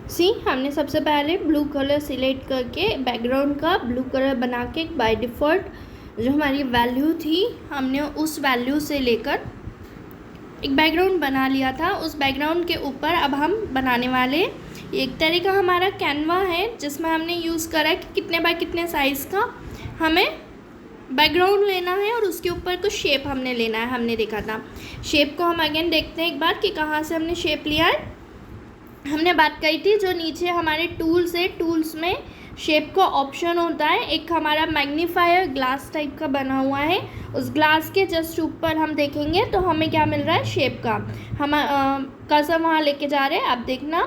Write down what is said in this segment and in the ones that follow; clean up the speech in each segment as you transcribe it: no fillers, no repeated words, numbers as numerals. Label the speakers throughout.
Speaker 1: हमने सबसे पहले ब्लू कलर सिलेक्ट करके बैकग्राउंड का ब्लू कलर बना के बाय डिफ़ॉल्ट जो हमारी वैल्यू थी हमने उस वैल्यू से लेकर एक बैकग्राउंड बना लिया था। उस बैकग्राउंड के ऊपर अब हम बनाने वाले एक तरह का हमारा कैनवा है जिसमें हमने यूज़ करा है कि कितने बाय कितने साइज़ का हमें बैकग्राउंड लेना है और उसके ऊपर कुछ शेप हमने लेना है। हमने देखा था शेप को, हम अगेन देखते हैं एक बार कि कहाँ से हमने शेप लिया है। हमने बात करी थी जो नीचे हमारे टूल्स है, टूल्स में शेप का ऑप्शन होता है। एक हमारा मैग्नीफायर ग्लास टाइप का बना हुआ है, उस ग्लास के जस्ट ऊपर हम देखेंगे तो हमें क्या मिल रहा है, शेप का। हम कर्सर वहाँ लेके जा रहे हैं, आप देखना।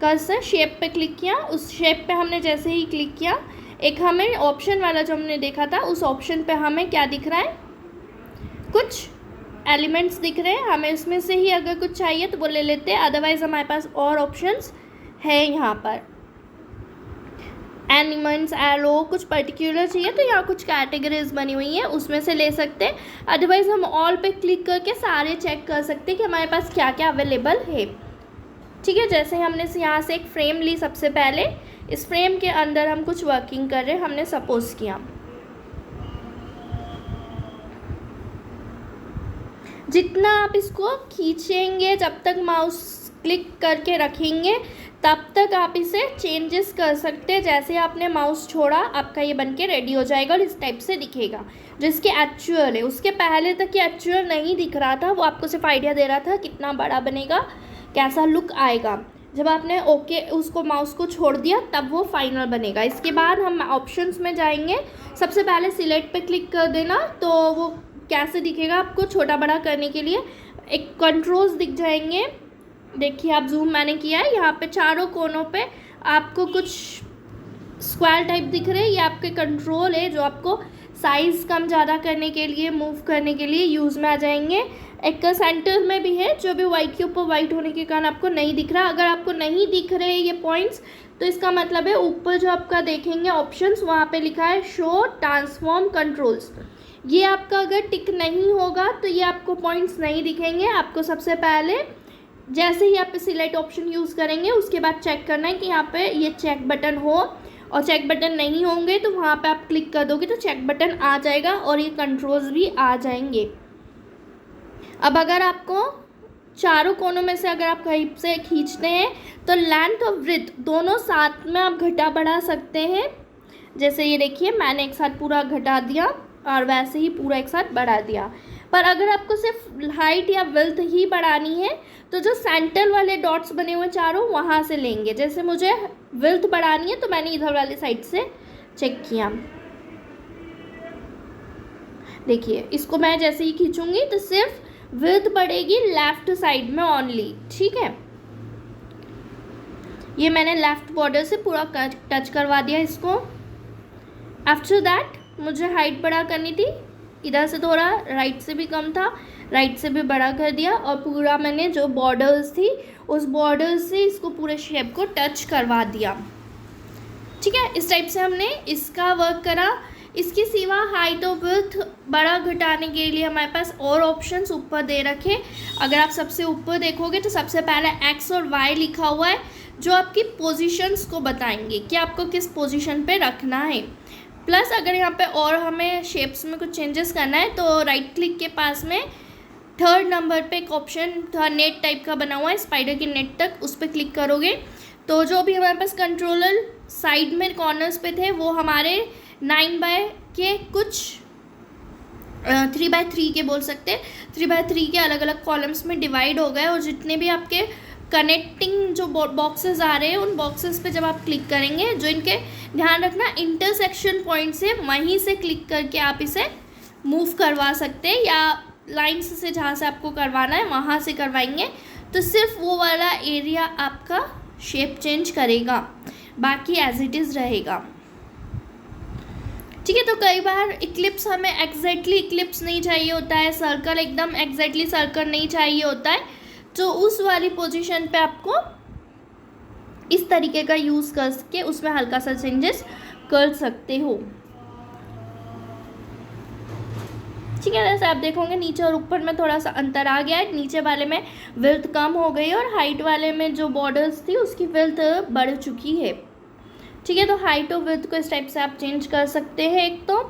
Speaker 1: कर्सर शेप पे क्लिक किया, उस शेप पे हमने जैसे ही क्लिक किया एक हमें ऑप्शन वाला जो हमने देखा था उस ऑप्शन पे हमें क्या दिख रहा है, कुछ एलिमेंट्स दिख रहे हैं। हमें उसमें से ही अगर कुछ चाहिए तो वो ले लेते हैं, अदरवाइज़ हमारे पास और ऑप्शंस है यहाँ पर। एनिमल्स, एरो, कुछ पर्टिकुलर चाहिए तो यहाँ कुछ कैटेगरीज बनी हुई हैं उसमें से ले सकते हैं। अदरवाइज़ हम ऑल पे क्लिक करके सारे चेक कर सकते हैं कि हमारे पास क्या क्या अवेलेबल है। ठीक है, जैसे हमने यहाँ से एक फ्रेम ली सबसे पहले, इस फ्रेम के अंदर हम कुछ वर्किंग कर रहे हैं। हमने सपोज किया जितना आप इसको खींचेंगे, जब तक माउस क्लिक करके रखेंगे तब तक आप इसे चेंजेस कर सकते हैं। जैसे आपने माउस छोड़ा आपका ये बनके रेडी हो जाएगा और इस टाइप से दिखेगा जिसके एक्चुअल है। उसके पहले तक ये एक्चुअल नहीं दिख रहा था, वो आपको सिर्फ आइडिया दे रहा था कितना बड़ा बनेगा, कैसा लुक आएगा। जब आपने ओके उसको माउस को छोड़ दिया तब वो फाइनल बनेगा। इसके बाद हम ऑप्शंस में जाएंगे, सबसे पहले सिलेक्ट पे क्लिक कर देना तो वो कैसे दिखेगा आपको छोटा बड़ा करने के लिए एक कंट्रोल्स दिख जाएंगे। देखिए आप जूम मैंने किया है, यहाँ पे चारों कोनों पे आपको कुछ स्क्वायर टाइप दिख रहे हैं, ये आपके कंट्रोल है जो आपको साइज़ कम ज़्यादा करने के लिए, मूव करने के लिए यूज़ में आ जाएंगे। एक सेंटर में भी है जो भी वाइट के ऊपर वाइट होने के कारण आपको नहीं दिख रहा। अगर आपको नहीं दिख रहे ये पॉइंट्स तो इसका मतलब है ऊपर जो आपका देखेंगे ऑप्शंस वहाँ पे लिखा है शो ट्रांसफॉर्म कंट्रोल्स, ये आपका अगर टिक नहीं होगा तो ये आपको पॉइंट्स नहीं दिखेंगे। आपको सबसे पहले जैसे ही आप सिलेक्ट ऑप्शन यूज़ करेंगे उसके बाद चेक करना है कि यहाँ पे ये चेक बटन हो, और चेक बटन नहीं होंगे तो वहाँ पे आप क्लिक कर दोगे तो चेक बटन आ जाएगा और ये कंट्रोल्स भी आ जाएंगे। अब अगर आपको चारों कोनों में से अगर आप कहीं से खींचते हैं तो लेंथ और विड्थ दोनों साथ में आप घटा बढ़ा सकते हैं। जैसे ये देखिए मैंने एक साथ पूरा घटा दिया और वैसे ही पूरा एक साथ बढ़ा दिया। पर अगर आपको सिर्फ हाइट या विड्थ ही बढ़ानी है तो जो सेंटर वाले डॉट्स बने हुए चारों वहाँ से लेंगे। जैसे मुझे विड्थ बढ़ानी है तो मैंने इधर वाली साइड से चेक किया, देखिए इसको मैं जैसे ही खींचूंगी तो सिर्फ विड्थ बढ़ेगी लेफ्ट साइड में ओनली। ठीक है, ये मैंने लेफ्ट बॉर्डर से पूरा टच करवा दिया इसको। आफ्टर दैट मुझे हाइट बड़ा करनी थी, इधर से थोड़ा राइट से भी कम था, राइट से भी बड़ा कर दिया और पूरा मैंने जो बॉर्डर्स थी उस बॉर्डर से इसको पूरे शेप को टच करवा दिया। ठीक है, इस टाइप से हमने इसका वर्क करा। इसके सिवा हाइट और विड्थ बड़ा घटाने के लिए हमारे पास और ऑप्शंस ऊपर दे रखे। अगर आप सबसे ऊपर देखोगे तो सबसे पहले एक्स और वाई लिखा हुआ है जो आपकी पोजीशंस को बताएंगे कि आपको किस पोजीशन पे रखना है। प्लस अगर यहाँ पे और हमें शेप्स में कुछ चेंजेस करना है तो राइट क्लिक के पास में थर्ड नंबर पे एक ऑप्शन था नेट टाइप का बना हुआ है, स्पाइडर की नेट तक, उस पर क्लिक करोगे तो जो भी हमारे पास कंट्रोलर साइड में कॉर्नर्स पे थे वो हमारे 9x के कुछ 3x3 के बोल सकते हैं, 3x3 के अलग अलग कॉलम्स में डिवाइड हो गए। और जितने भी आपके कनेक्टिंग जो बॉक्सेस आ रहे हैं उन बॉक्सेस पे जब आप क्लिक करेंगे, जो इनके ध्यान रखना इंटरसेक्शन पॉइंट से वहीं से क्लिक करके आप इसे मूव करवा सकते हैं, या लाइन्स से जहाँ से आपको करवाना है वहाँ से करवाएंगे तो सिर्फ वो वाला एरिया आपका शेप चेंज करेगा, बाकी एज इट इज़ रहेगा। ठीक है, तो कई बार इक्लिप्स हमें एग्जैक्टली इक्लिप्स नहीं चाहिए होता है, सर्कल एकदम एग्जैक्टली सर्कल नहीं चाहिए होता है, तो उस वाली पोजीशन पे आपको इस तरीके का यूज़ करके उसमें हल्का सा चेंजेस कर सकते हो। ठीक है। जैसे आप देखोगे नीचे और ऊपर में थोड़ा सा अंतर आ गया है, नीचे वाले में विड्थ कम हो गई है और हाइट वाले में जो बॉर्डर्स थी उसकी विड्थ बढ़ चुकी है। ठीक है, तो हाइट और विड्थ को इस टाइप से आप चेंज कर सकते हैं एक तो।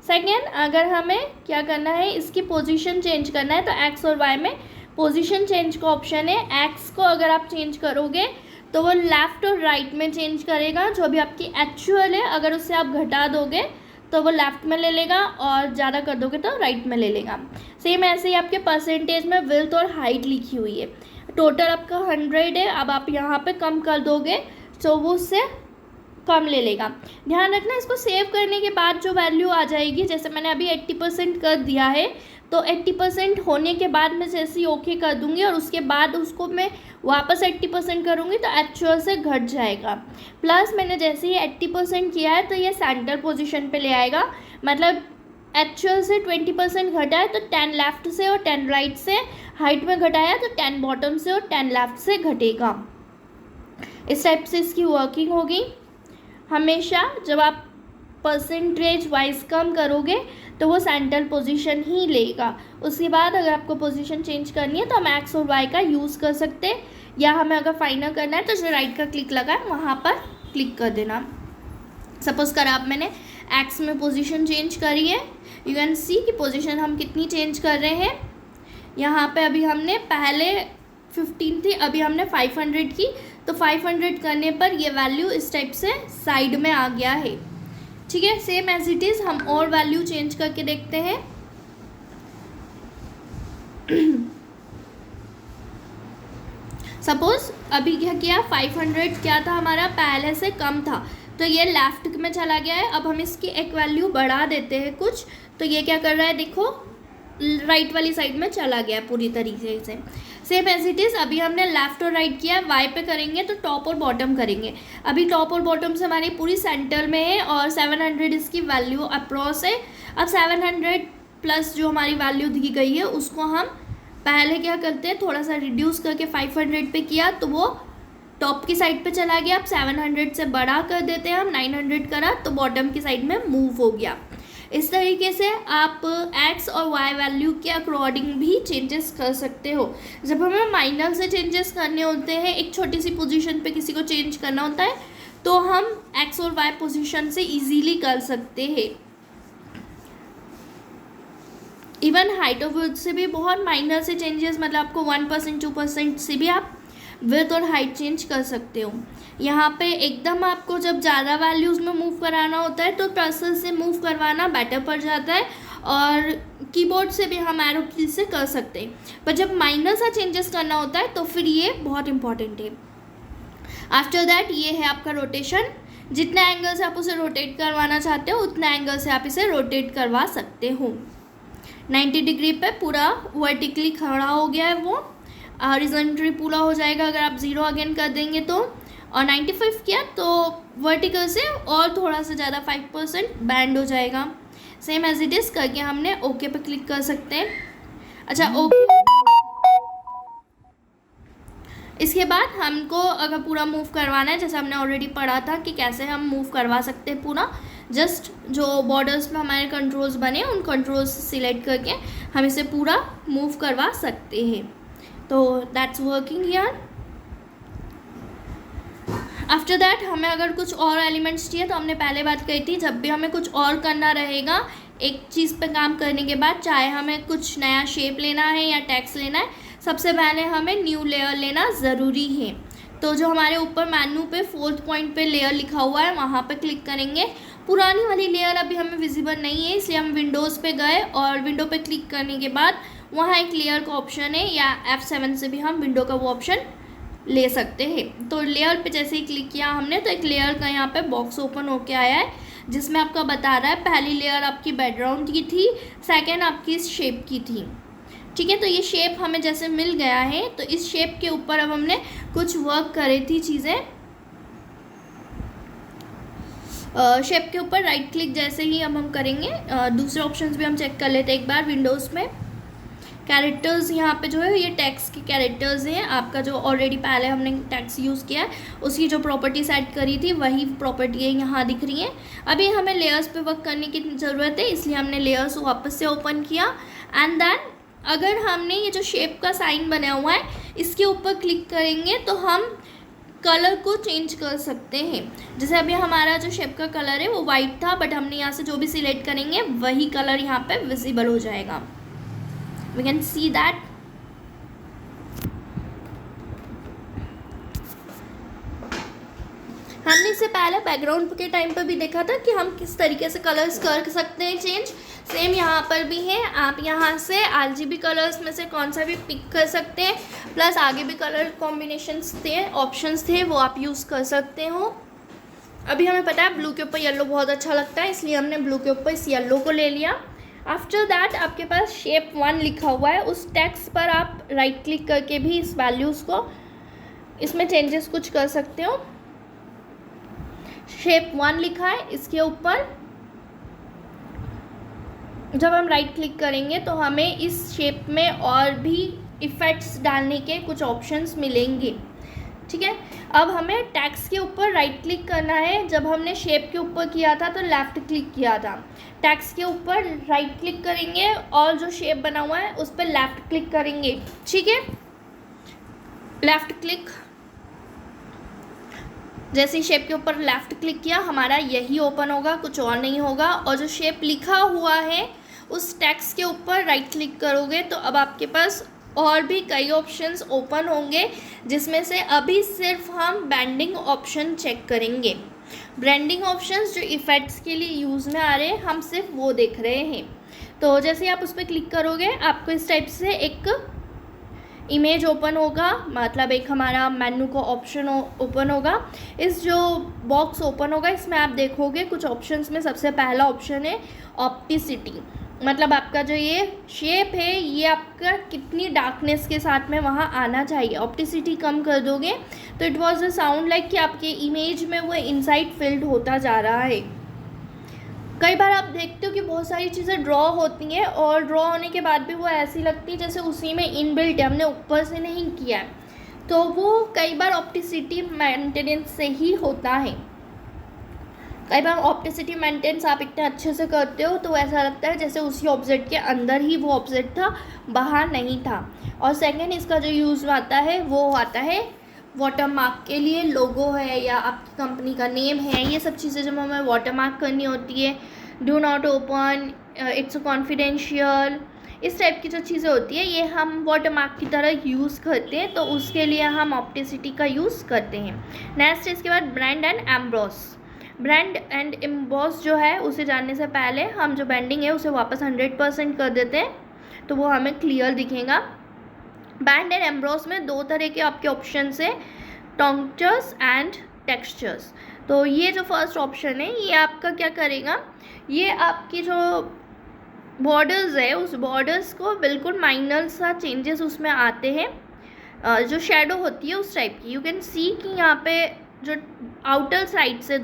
Speaker 1: सेकेंड, अगर हमें क्या करना है, इसकी पोजीशन चेंज करना है, तो एक्स और वाई में पोजीशन चेंज का ऑप्शन है। एक्स को अगर आप चेंज करोगे तो वो लेफ़्ट और राइट में चेंज करेगा, जो भी आपकी एक्चुअल है अगर उससे आप घटा दोगे तो वो लेफ़्ट में ले लेगा और ज़्यादा कर दोगे तो राइट में ले लेगा। सेम ऐसे ही आपके परसेंटेज में विड्थ और हाइट लिखी हुई है, टोटल आपका 100 है, अब आप यहाँ पे कम कर दोगे तो वो उससे कम ले लेगा। ध्यान रखना, इसको सेव करने के बाद जो वैल्यू आ जाएगी, जैसे मैंने अभी 80% कर दिया है, तो 80% होने के बाद मैं जैसे ही ओके कर दूंगी और उसके बाद उसको मैं वापस 80% करूंगी तो एक्चुअल से घट जाएगा। प्लस मैंने जैसे ही 80% किया है तो ये सेंटर पोजीशन पे ले आएगा, मतलब एक्चुअल से 20% घटा है तो 10 लेफ़्ट से और 10 राइट से, हाइट में घटाया तो 10 बॉटम से और 10 लेफ़्ट से घटेगा। इस टाइप से इसकी वर्किंग होगी। हमेशा जब आप परसेंटेज वाइज कम करोगे तो वो सेंटर पोजीशन ही लेगा। उसके बाद अगर आपको पोजीशन चेंज करनी है तो हम एक्स और वाई का यूज़ कर सकते हैं, या हमें अगर फाइनल करना है तो जो राइट का क्लिक लगा है वहाँ पर क्लिक कर देना। सपोज़ कर आप मैंने एक्स में पोजीशन चेंज करी है, यू कैन सी कि पोजीशन हम कितनी चेंज कर रहे हैं। यहाँ पे अभी हमने पहले 15 थी, अभी हमने 500 की, तो 500 करने पर ये वैल्यू इस टाइप से साइड में आ गया है। ठीक है, सेम एज इट इज़ हम और वैल्यू चेंज करके देखते हैं। सपोज अभी क्या किया, 500 क्या था हमारा, पहले से कम था, तो ये लेफ्ट में चला गया है। अब हम इसकी एक वैल्यू बढ़ा देते हैं कुछ, तो ये क्या कर रहा है, देखो राइट वाली साइड में चला गया है पूरी तरीके से। सेम एज इट इज़ अभी हमने लेफ़्ट और राइट किया है, वाई पे करेंगे तो टॉप और बॉटम करेंगे। अभी टॉप और बॉटम से हमारी पूरी सेंटर में है और 700 इसकी वैल्यू अप्रॉस है। अब 700 प्लस जो हमारी वैल्यू दी गई है उसको हम पहले क्या करते हैं, थोड़ा सा रिड्यूस करके 500 पे किया तो वो टॉप की साइड पे चला गया। अब 700 से बड़ा कर देते हैं हम, 900 करा तो बॉटम की साइड में मूव हो गया। इस तरीके से आप एक्स और वाई वैल्यू के अकॉर्डिंग भी चेंजेस कर सकते हो। जब हमें माइनर से चेंजेस करने होते हैं, एक छोटी सी पोजीशन पे किसी को चेंज करना होता है, तो हम एक्स और वाई पोजीशन से इजीली कर सकते हैं। इवन हाइट और विड्थ से भी बहुत माइनर से चेंजेस, मतलब आपको 1% 2% से भी आप विड्थ और हाइट चेंज कर सकते हो। यहाँ पे एकदम आपको जब ज़्यादा वैल्यूज़ में मूव कराना होता है तो कर्सर से मूव करवाना बेटर पड़ जाता है, और कीबोर्ड से भी हम एरो की से कर सकते हैं, पर जब माइनर सा चेंजेस करना होता है तो फिर ये बहुत इंपॉर्टेंट है। आफ्टर दैट ये है आपका रोटेशन, जितना एंगल से आप उसे रोटेट करवाना चाहते हो उतना एंगल से आप इसे रोटेट करवा सकते हो। 90 डिग्री पे पूरा वर्टिकली खड़ा हो गया है वो, हॉरिजॉन्टली पूरा हो जाएगा अगर आप 0 अगेन कर देंगे तो, और 95 किया तो वर्टिकल से और थोड़ा सा ज़्यादा 5% बैंड हो जाएगा। सेम एज इट इज़ करके हमने ओके पे क्लिक कर सकते हैं। अच्छा, ओके, इसके बाद हमको अगर पूरा मूव करवाना है, जैसे हमने ऑलरेडी पढ़ा था कि कैसे हम मूव करवा सकते हैं पूरा, जस्ट जो बॉर्डर्स में हमारे कंट्रोल्स बने उन कंट्रोल्स सिलेक्ट करके हम इसे पूरा मूव करवा सकते हैं। तो that's working here. After that हमें अगर कुछ और एलिमेंट्स चाहिए, तो हमने पहले बात कही थी, जब भी हमें कुछ और करना रहेगा एक चीज़ पे काम करने के बाद, चाहे हमें कुछ नया शेप लेना है या टेक्स्ट लेना है, सबसे पहले हमें न्यू लेयर लेना ज़रूरी है। तो जो हमारे ऊपर मेन्यू पे 4th पॉइंट पे लेयर लिखा हुआ है वहाँ पे क्लिक करेंगे। पुरानी वाली लेयर अभी हमें विजिबल नहीं है, इसलिए हम विंडोज़ पे गए और विंडो पे क्लिक करने के बाद वहाँ एक लेयर का ऑप्शन है, या F7 से भी हम विंडो का वो ऑप्शन ले सकते हैं। तो लेयर पे जैसे ही क्लिक किया हमने तो एक लेयर का यहाँ पे बॉक्स ओपन होके आया है, जिसमें आपका बता रहा है पहली लेयर आपकी बैकग्राउंड की थी, सेकंड आपकी इस शेप की थी। ठीक है, तो ये शेप हमें जैसे मिल गया है, तो इस शेप के ऊपर अब हमने कुछ वर्क करे थी चीज़ें। शेप के ऊपर राइट क्लिक जैसे ही अब हम करेंगे, दूसरे ऑप्शंस भी हम चेक कर लेते हैं एक बार विंडोज़ में। कैरेक्टर्स यहाँ पे जो है ये टेक्स्ट के कैरेक्टर्स हैं। आपका जो ऑलरेडी पहले हमने टेक्स्ट यूज़ किया है उसकी जो प्रॉपर्टी सेट करी थी वही प्रॉपर्टी यहाँ दिख रही हैं। अभी हमें लेयर्स पे वर्क करने की ज़रूरत है, इसलिए हमने लेयर्स को वापस से ओपन किया। एंड देन अगर हमने ये जो शेप का साइन बना हुआ है इसके ऊपर क्लिक करेंगे तो हम कलर को चेंज कर सकते हैं। जैसे अभी हमारा जो शेप का कलर है वो वाइट था, बट हमने यहाँ से जो भी सिलेक्ट करेंगे वही कलर यहाँ पे विजिबल हो जाएगा। We can see that. हमने इससे पहले बैकग्राउंड के टाइम पर भी देखा था कि हम किस तरीके से कलर्स कर सकते हैं चेंज। सेम यहाँ पर भी है, आप यहाँ से RGB कलर्स में से कौन सा भी पिक कर सकते हैं, प्लस आगे भी कलर कॉम्बिनेशंस थे, ऑप्शंस थे, वो आप यूज़ कर सकते हो। अभी हमें पता है ब्लू के ऊपर येलो बहुत अच्छा लगता है, इसलिए हमने ब्लू के ऊपर इस येलो को ले लिया। आफ्टर दैट आपके पास शेप 1 लिखा हुआ है, उस टेक्स्ट पर आप राइट क्लिक करके भी इस वैल्यूज़ को इसमें चेंजेस कुछ कर सकते हो। शेप 1 लिखा है, इसके ऊपर जब हम राइट क्लिक करेंगे तो हमें इस शेप में और भी इफ़ेक्ट्स डालने के कुछ ऑप्शंस मिलेंगे। ठीक है, अब हमें टेक्स्ट के ऊपर राइट क्लिक करना है। जब हमने शेप के ऊपर किया था तो लेफ़्ट क्लिक किया था, टेक्स्ट के ऊपर राइट क्लिक करेंगे और जो शेप बना हुआ है उस पर लेफ़्ट क्लिक करेंगे। ठीक है, लेफ़्ट क्लिक, जैसे ही शेप के ऊपर लेफ़्ट क्लिक किया हमारा यही ओपन होगा, कुछ और नहीं होगा। और जो शेप लिखा हुआ है उस टेक्स्ट के ऊपर राइट क्लिक करोगे तो अब आपके पास और भी कई ऑप्शंस ओपन होंगे, जिसमें से अभी सिर्फ हम बैंडिंग ऑप्शन चेक करेंगे। ब्रांडिंग ऑप्शंस जो इफ़ेक्ट्स के लिए यूज़ में आ रहे हैं हम सिर्फ वो देख रहे हैं। तो जैसे आप उस पर क्लिक करोगे आपको इस टाइप से एक इमेज ओपन होगा, मतलब एक हमारा मेन्यू का ऑप्शन ओपन होगा। इस जो बॉक्स ओपन होगा इसमें आप देखोगे कुछ ऑप्शंस में सबसे पहला ऑप्शन है ऑप्टिसिटी, मतलब आपका जो ये शेप है ये आपका कितनी डार्कनेस के साथ में वहाँ आना चाहिए। ऑप्टिसिटी कम कर दोगे तो it was a sound like कि आपके इमेज में वो इनसाइड फिल्ड होता जा रहा है। कई बार आप देखते हो कि बहुत सारी चीज़ें ड्रॉ होती हैं और ड्रॉ होने के बाद भी वो ऐसी लगती है जैसे उसी में इनबिल्ट है, हमने ऊपर से नहीं किया है, तो वो कई बार ऑप्टिसिटी मेंटेनेंस से ही होता है। कई बार ऑप्टिसिटी मेंटेनेंस आप इतने अच्छे से करते हो तो ऐसा लगता है जैसे उसी ऑब्जेक्ट के अंदर ही वो ऑब्जेक्ट था, बाहर नहीं था। और सेकंड इसका जो यूज़ आता है वो आता है वाटरमार्क के लिए, लोगो है या आपकी कंपनी का नेम है, ये सब चीज़ें जब हमें वाटरमार्क करनी होती है, do not open, it's confidential, इस टाइप की जो चीज़ें होती है ये हम वाटरमार्क की तरह यूज़ करते हैं, तो उसके लिए हम ऑप्टिसिटी का यूज़ करते हैं। नेक्स्ट इसके बाद brand and emboss. Brand and emboss जो है उसे जानने से पहले हम जो बैंडिंग है उसे वापस 100% कर देते हैं तो वो हमें क्लियर दिखेगा। बैंड एंड एम्बॉस में दो तरह के आपके ऑप्शन है, टॉन्चर्स एंड टेक्सचर्स। तो ये जो फर्स्ट ऑप्शन है ये आपका क्या करेगा, ये आपकी जो बॉर्डर्स है उस बॉर्डर्स को बिल्कुल माइनर सा चेंजेस उसमें आते हैं, जो शेडो होती है उस टाइप की। यू कैन सी कि यहाँ पे जो आउटर साइड्स है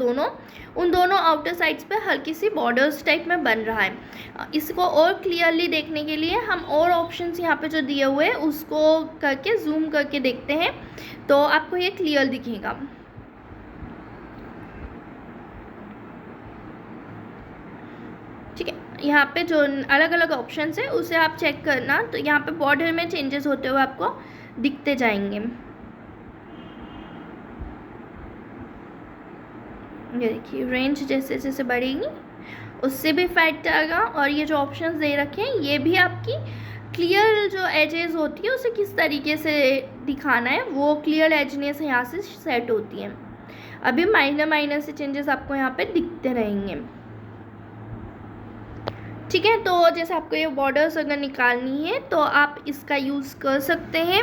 Speaker 1: उन दोनों आउटर साइड्स पे हल्की सी बॉर्डर्स टाइप में बन रहा है। इसको और क्लियरली देखने के लिए हम और ऑप्शंस यहाँ पे जो दिए हुए हैं उसको करके जूम करके देखते हैं तो आपको ये क्लियर दिखेगा। ठीक है, यहाँ पे जो अलग अलग ऑप्शंस है उसे आप चेक करना, तो यहाँ पे बॉर्डर में चेंजेस होते हुए आपको दिखते जाएंगे। ये देखिए रेंज जैसे जैसे बढ़ेगी उससे भी इफेक्ट आएगा। और ये जो ऑप्शंस दे रखे हैं ये भी आपकी क्लियर जो एजेस होती है उसे किस तरीके से दिखाना है वो क्लियर एजनेस यहाँ से सेट होती है। अभी माइनर से चेंजेस आपको यहाँ पे दिखते रहेंगे। ठीक है, तो जैसे आपको ये बॉर्डर्स अगर निकालनी है तो आप इसका यूज़ कर सकते हैं।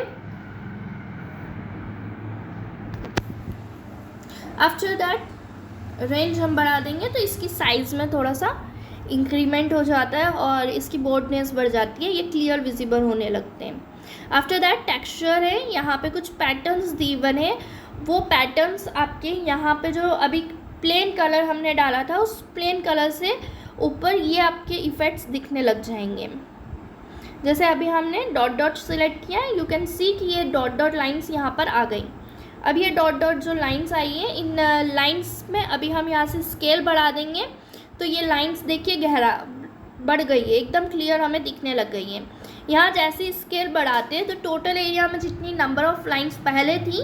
Speaker 1: आफ्टर दैट रेंज हम बढ़ा देंगे तो इसकी साइज़ में थोड़ा सा इंक्रीमेंट हो जाता है और इसकी बोल्डनेस बढ़ जाती है, ये क्लियर विजिबल होने लगते हैं। आफ्टर दैट टेक्सचर है, यहाँ पे कुछ पैटर्न्स दीवन है, वो पैटर्न्स आपके यहाँ पे जो अभी प्लेन कलर हमने डाला था उस प्लेन कलर से ऊपर ये आपके इफ़ेक्ट्स दिखने लग जाएंगे। जैसे अभी हमने डॉट डॉट सिलेक्ट किया है, यू कैन सी कि ये डॉट डॉट लाइंस यहाँ पर आ गई। अब ये डॉट डॉट जो लाइंस आई है, इन लाइंस में अभी हम यहाँ से स्केल बढ़ा देंगे तो ये लाइंस देखिए गहरा बढ़ गई है, एकदम क्लियर हमें दिखने लग गई है। यहाँ जैसे स्केल बढ़ाते हैं तो टोटल एरिया में जितनी नंबर ऑफ लाइंस पहले थी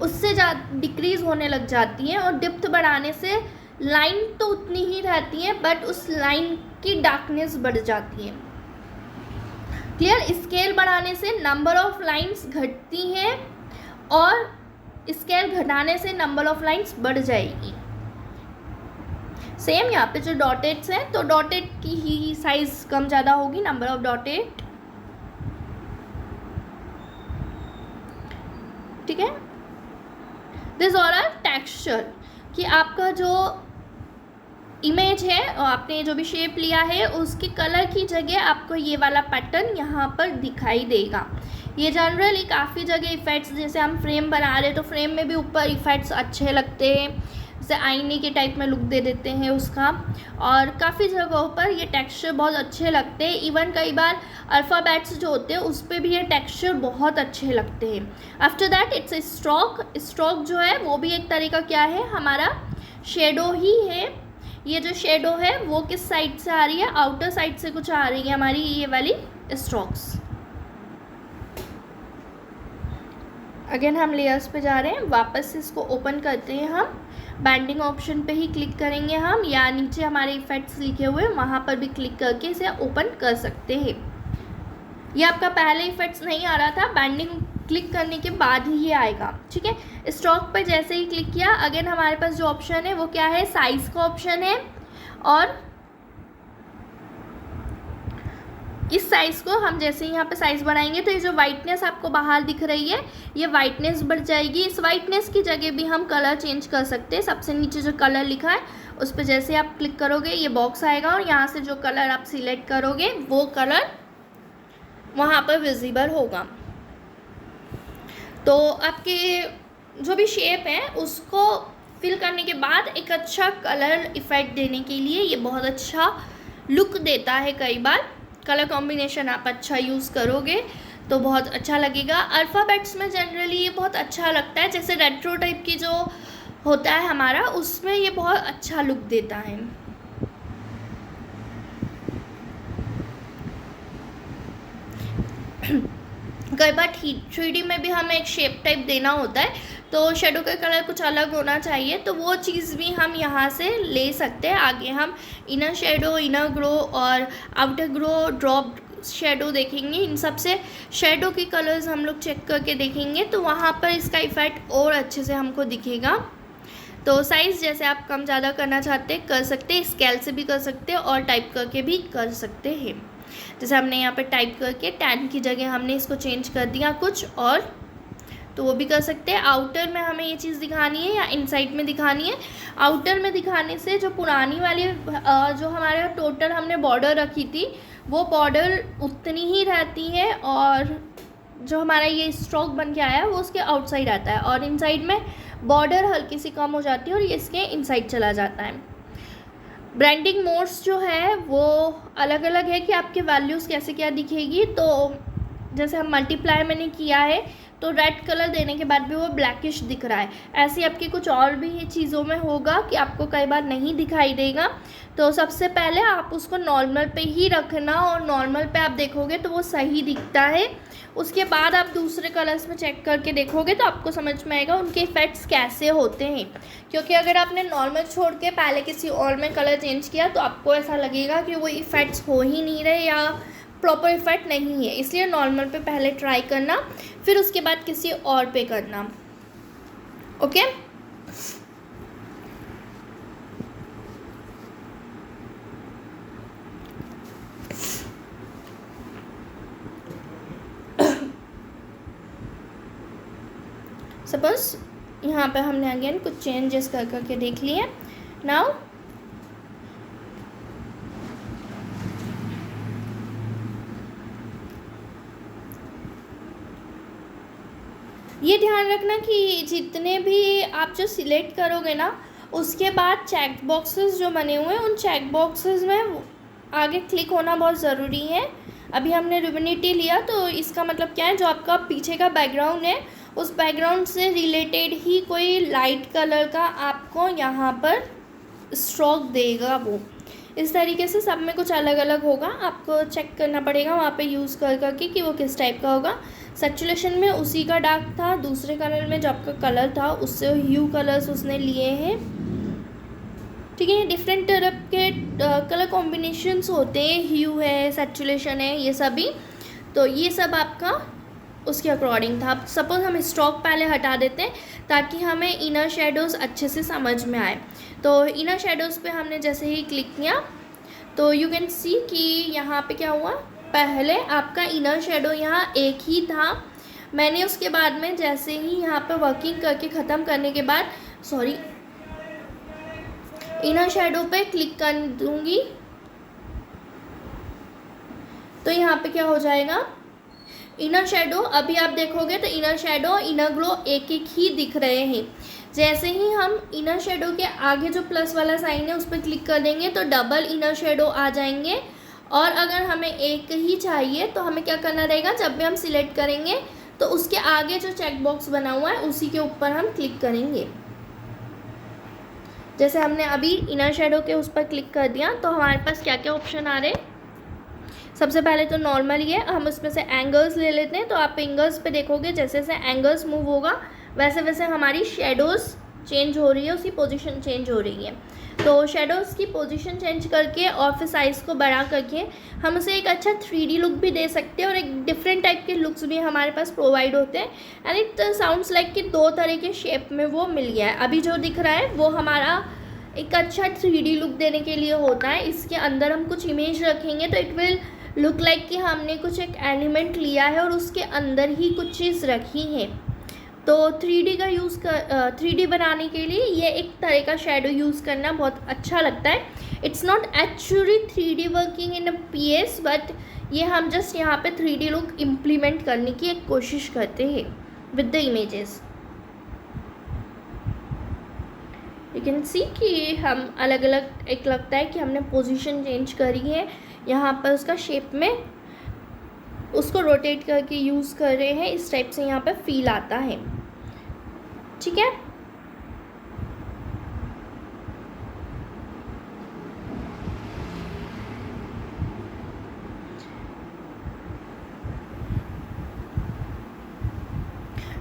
Speaker 1: उससे डिक्रीज़ होने लग जाती है, और डिप्थ बढ़ाने से लाइन तो उतनी ही रहती है बट उस लाइन की डार्कनेस बढ़ जाती है। क्लियर? स्केल बढ़ाने से नंबर ऑफ लाइंस घटती हैं और स्केल घटाने से नंबर ऑफ लाइंस बढ़ जाएगी। सेम यहाँ पे जो डॉटेड्स हैं तो डॉटेड की ही साइज कम ज़्यादा होगी, नंबर ऑफ डॉटेड। ठीक है, दिस और आर टेक्सचर, कि आपका जो इमेज है और आपने जो भी शेप लिया है उसके कलर की जगह आपको ये वाला पैटर्न यहाँ पर दिखाई देगा। ये जनरली काफ़ी जगह इफ़ेक्ट्स, जैसे हम फ्रेम बना रहे हैं तो फ्रेम में भी ऊपर इफ़ेक्ट्स अच्छे लगते हैं, जैसे आईने के टाइप में लुक दे देते हैं उसका, और काफ़ी जगहों पर ये टेक्सचर बहुत अच्छे लगते हैं। इवन कई बार अल्फ़ाबेट्स जो होते हैं उस पर भी ये टेक्सचर बहुत अच्छे लगते हैं। After that it's a stroke. Stroke जो है वो भी एक तरीका क्या है, हमारा शेडो ही है। ये जो शेडो है वो किस साइड से आ रही है, आउटर साइड से कुछ आ रही है हमारी ये वाली स्ट्रोक्स। अगेन हम लेयर्स पे जा रहे हैं, वापस से इसको ओपन करते हैं, हम बैंडिंग ऑप्शन पे ही क्लिक करेंगे हम, या नीचे हमारे इफ़ेक्ट्स लिखे हुए वहाँ पर भी क्लिक करके इसे ओपन कर सकते हैं। ये आपका पहले इफ़ेक्ट्स नहीं आ रहा था, बैंडिंग क्लिक करने के बाद ही ये आएगा। ठीक है, स्ट्रोक पर जैसे ही क्लिक किया, अगेन हमारे पास जो ऑप्शन है वो क्या है, साइज़ का ऑप्शन है, और इस साइज़ को हम जैसे ही यहाँ पे साइज़ बढ़ाएंगे तो ये जो वाइटनेस आपको बाहर दिख रही है ये वाइटनेस बढ़ जाएगी। इस वाइटनेस की जगह भी हम कलर चेंज कर सकते हैं। सबसे नीचे जो कलर लिखा है उस पर जैसे आप क्लिक करोगे ये बॉक्स आएगा, और यहाँ से जो कलर आप सिलेक्ट करोगे वो कलर वहाँ पर विजिबल होगा। तो आपके जो भी शेप है उसको फिल करने के बाद एक अच्छा कलर इफ़ेक्ट देने के लिए ये बहुत अच्छा लुक देता है। कई बार कलर कॉम्बिनेशन आप अच्छा यूज़ करोगे तो बहुत अच्छा लगेगा। अल्फ़ाबेट्स में जनरली ये बहुत अच्छा लगता है, जैसे रेट्रो टाइप की जो होता है हमारा, उसमें ये बहुत अच्छा लुक देता है। कई बार 3D में भी हमें एक शेप टाइप देना होता है तो शेडो का कलर कुछ अलग होना चाहिए, तो वो चीज़ भी हम यहाँ से ले सकते हैं। आगे हम इनर शेडो, इनर ग्रो और आउटर ग्रो, ड्रॉप शेडो देखेंगे। इन सब से शेडो की कलर्स हम लोग चेक करके देखेंगे तो वहाँ पर इसका इफ़ेक्ट और अच्छे से हमको दिखेगा। तो साइज़ जैसे आप कम ज़्यादा करना चाहते हैं कर सकते हैं, स्केल से भी कर सकते हैं और टाइप करके भी कर सकते हैं। जैसे हमने यहाँ पे टाइप करके 10 की जगह हमने इसको चेंज कर दिया कुछ और, तो वो भी कर सकते हैं। आउटर में हमें ये चीज़ दिखानी है या इनसाइड में दिखानी है। आउटर में दिखाने से जो पुरानी वाली जो हमारे टोटल हमने बॉर्डर रखी थी वो बॉर्डर उतनी ही रहती है, और जो हमारा ये स्ट्रोक बन के आया है वो उसके आउटसाइड आता है, और इनसाइड में बॉर्डर हल्की सी कम हो जाती है और ये इसके इनसाइड चला जाता है। ब्रांडिंग मोड्स जो है वो अलग अलग है कि आपके वैल्यूज़ कैसे क्या दिखेगी। तो जैसे हम मल्टीप्लाई मैंने किया है तो रेड कलर देने के बाद भी वो ब्लैकिश दिख रहा है, ऐसे आपकी कुछ और भी चीज़ों में होगा कि आपको कई बार नहीं दिखाई देगा। तो सबसे पहले आप उसको नॉर्मल पे ही रखना, और नॉर्मल पे आप देखोगे तो वो सही दिखता है। उसके बाद आप दूसरे कलर्स में चेक करके देखोगे तो आपको समझ में आएगा उनके इफ़ेक्ट्स कैसे होते हैं। क्योंकि अगर आपने नॉर्मल छोड़ के पहले किसी और में कलर चेंज किया तो आपको ऐसा लगेगा कि वो इफ़ेक्ट्स हो ही नहीं रहे या प्रॉपर इफ़ेक्ट नहीं है। इसलिए नॉर्मल पे पहले ट्राई करना, फिर उसके बाद किसी और पे करना। ओके, सपोज यहाँ पे हमने अगेन कुछ चेंजेस कर करके देख लिए। नाउ ये ध्यान रखना कि जितने भी आप जो सिलेक्ट करोगे ना उसके बाद चेक बॉक्सेस जो बने हुए हैं उन चेक बॉक्सेस में आगे क्लिक होना बहुत ज़रूरी है। अभी हमने ल्यूमिनिटी लिया तो इसका मतलब क्या है, जो आपका पीछे का बैकग्राउंड है उस बैकग्राउंड से रिलेटेड ही कोई लाइट कलर का आपको यहाँ पर स्ट्रोक देगा। वो इस तरीके से सब में कुछ अलग अलग होगा, आपको चेक करना पड़ेगा वहाँ पे यूज़ कर करके कि वो किस टाइप का होगा। सैचुरेशन में उसी का डार्क था, दूसरे कलर में जो आपका कलर था उससे ह्यू कलर्स उसने लिए हैं। ठीक है, डिफरेंट तरह के कलर कॉम्बिनेशंस होते हैं, ह्यू है, सैचुरेशन है, ये सभी। तो ये सब आपका उसके अकॉर्डिंग था। सपोज़ हम स्ट्रोक पहले हटा देते हैं ताकि हमें इनर शेडोज़ अच्छे से समझ में आए। तो इनर शेडोज़ पे हमने जैसे ही क्लिक किया तो यू कैन सी कि यहाँ पे क्या हुआ, पहले आपका इनर शेडो यहाँ एक ही था। मैंने उसके बाद में जैसे ही यहाँ पे वर्किंग करके ख़त्म करने के बाद इनर शेडो पे क्लिक कर दूँगी तो यहाँ पे क्या हो जाएगा, इनर शेडो। अभी आप देखोगे तो इनर शेडो इनर ग्लो एक एक ही दिख रहे हैं। जैसे ही हम इनर शेडो के आगे जो प्लस वाला साइन है उस पर क्लिक कर देंगे तो डबल इनर शेडो आ जाएंगे। और अगर हमें एक ही चाहिए तो हमें क्या करना रहेगा, जब भी हम सिलेक्ट करेंगे तो उसके आगे जो चेक बॉक्स बना हुआ है उसी के ऊपर हम क्लिक करेंगे। जैसे हमने अभी इनर शेडो के उस पर क्लिक कर दिया तो हमारे पास क्या क्या ऑप्शन आ रहे हैं। सबसे पहले तो नॉर्मल ही है, हम उसमें से एंगल्स ले लेते हैं। तो आप एंगल्स पे देखोगे जैसे जैसे एंगल्स मूव होगा वैसे वैसे हमारी शेडोज़ चेंज हो रही है, उसकी पोजीशन चेंज हो रही है। तो शेडोज़ की पोजीशन चेंज करके और फिर साइज़ को बढ़ा करके हम उसे एक अच्छा 3D लुक भी दे सकते हैं और एक डिफरेंट टाइप के लुक्स भी हमारे पास प्रोवाइड होते हैं। एंड इट साउंड्स लाइक कि 2 तरह के शेप में वो मिल गया है। अभी जो दिख रहा है वो हमारा एक अच्छा 3D लुक देने के लिए होता है। इसके अंदर हम कुछ इमेज रखेंगे तो इट विल लुक लाइक कि हमने कुछ एक एलिमेंट लिया है और उसके अंदर ही कुछ चीज़ रखी है। तो 3D का यूज़ कर 3D बनाने के लिए ये एक तरह का शेडो यूज़ करना बहुत अच्छा लगता है। It's not actually 3D working in a PS, but ये हम जस्ट यहाँ पे 3D लुक इम्प्लीमेंट करने की एक कोशिश करते हैं with the images. You can see कि हम अलग अलग, एक लगता है कि हमने पोजीशन चेंज करी है यहाँ पर उसका शेप में, उसको रोटेट करके यूज़ कर रहे हैं। इस टाइप से यहाँ पे फील आता है। ठीक है,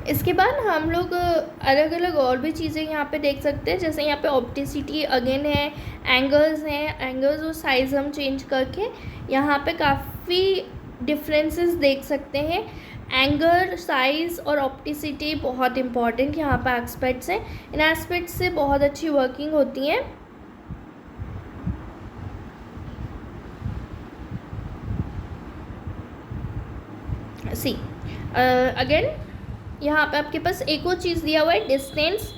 Speaker 1: इसके बाद हम लोग अलग अलग और भी चीज़ें यहाँ पे देख सकते हैं। जैसे यहाँ पे ऑप्टिसिटी अगेन है, एंगल्स हैं, एंगल्स और साइज़ हम चेंज करके यहाँ पे काफ़ी डिफरेंसेस देख सकते हैं। एंगल, साइज़ और ऑप्टिसिटी बहुत इंपॉर्टेंट यहाँ पे एस्पेक्ट्स हैं। इन एस्पेक्ट्स से बहुत अच्छी वर्किंग होती है। सी अगेन यहाँ पे आपके पास एक और चीज़ दिया हुआ है, डिस्टेंस,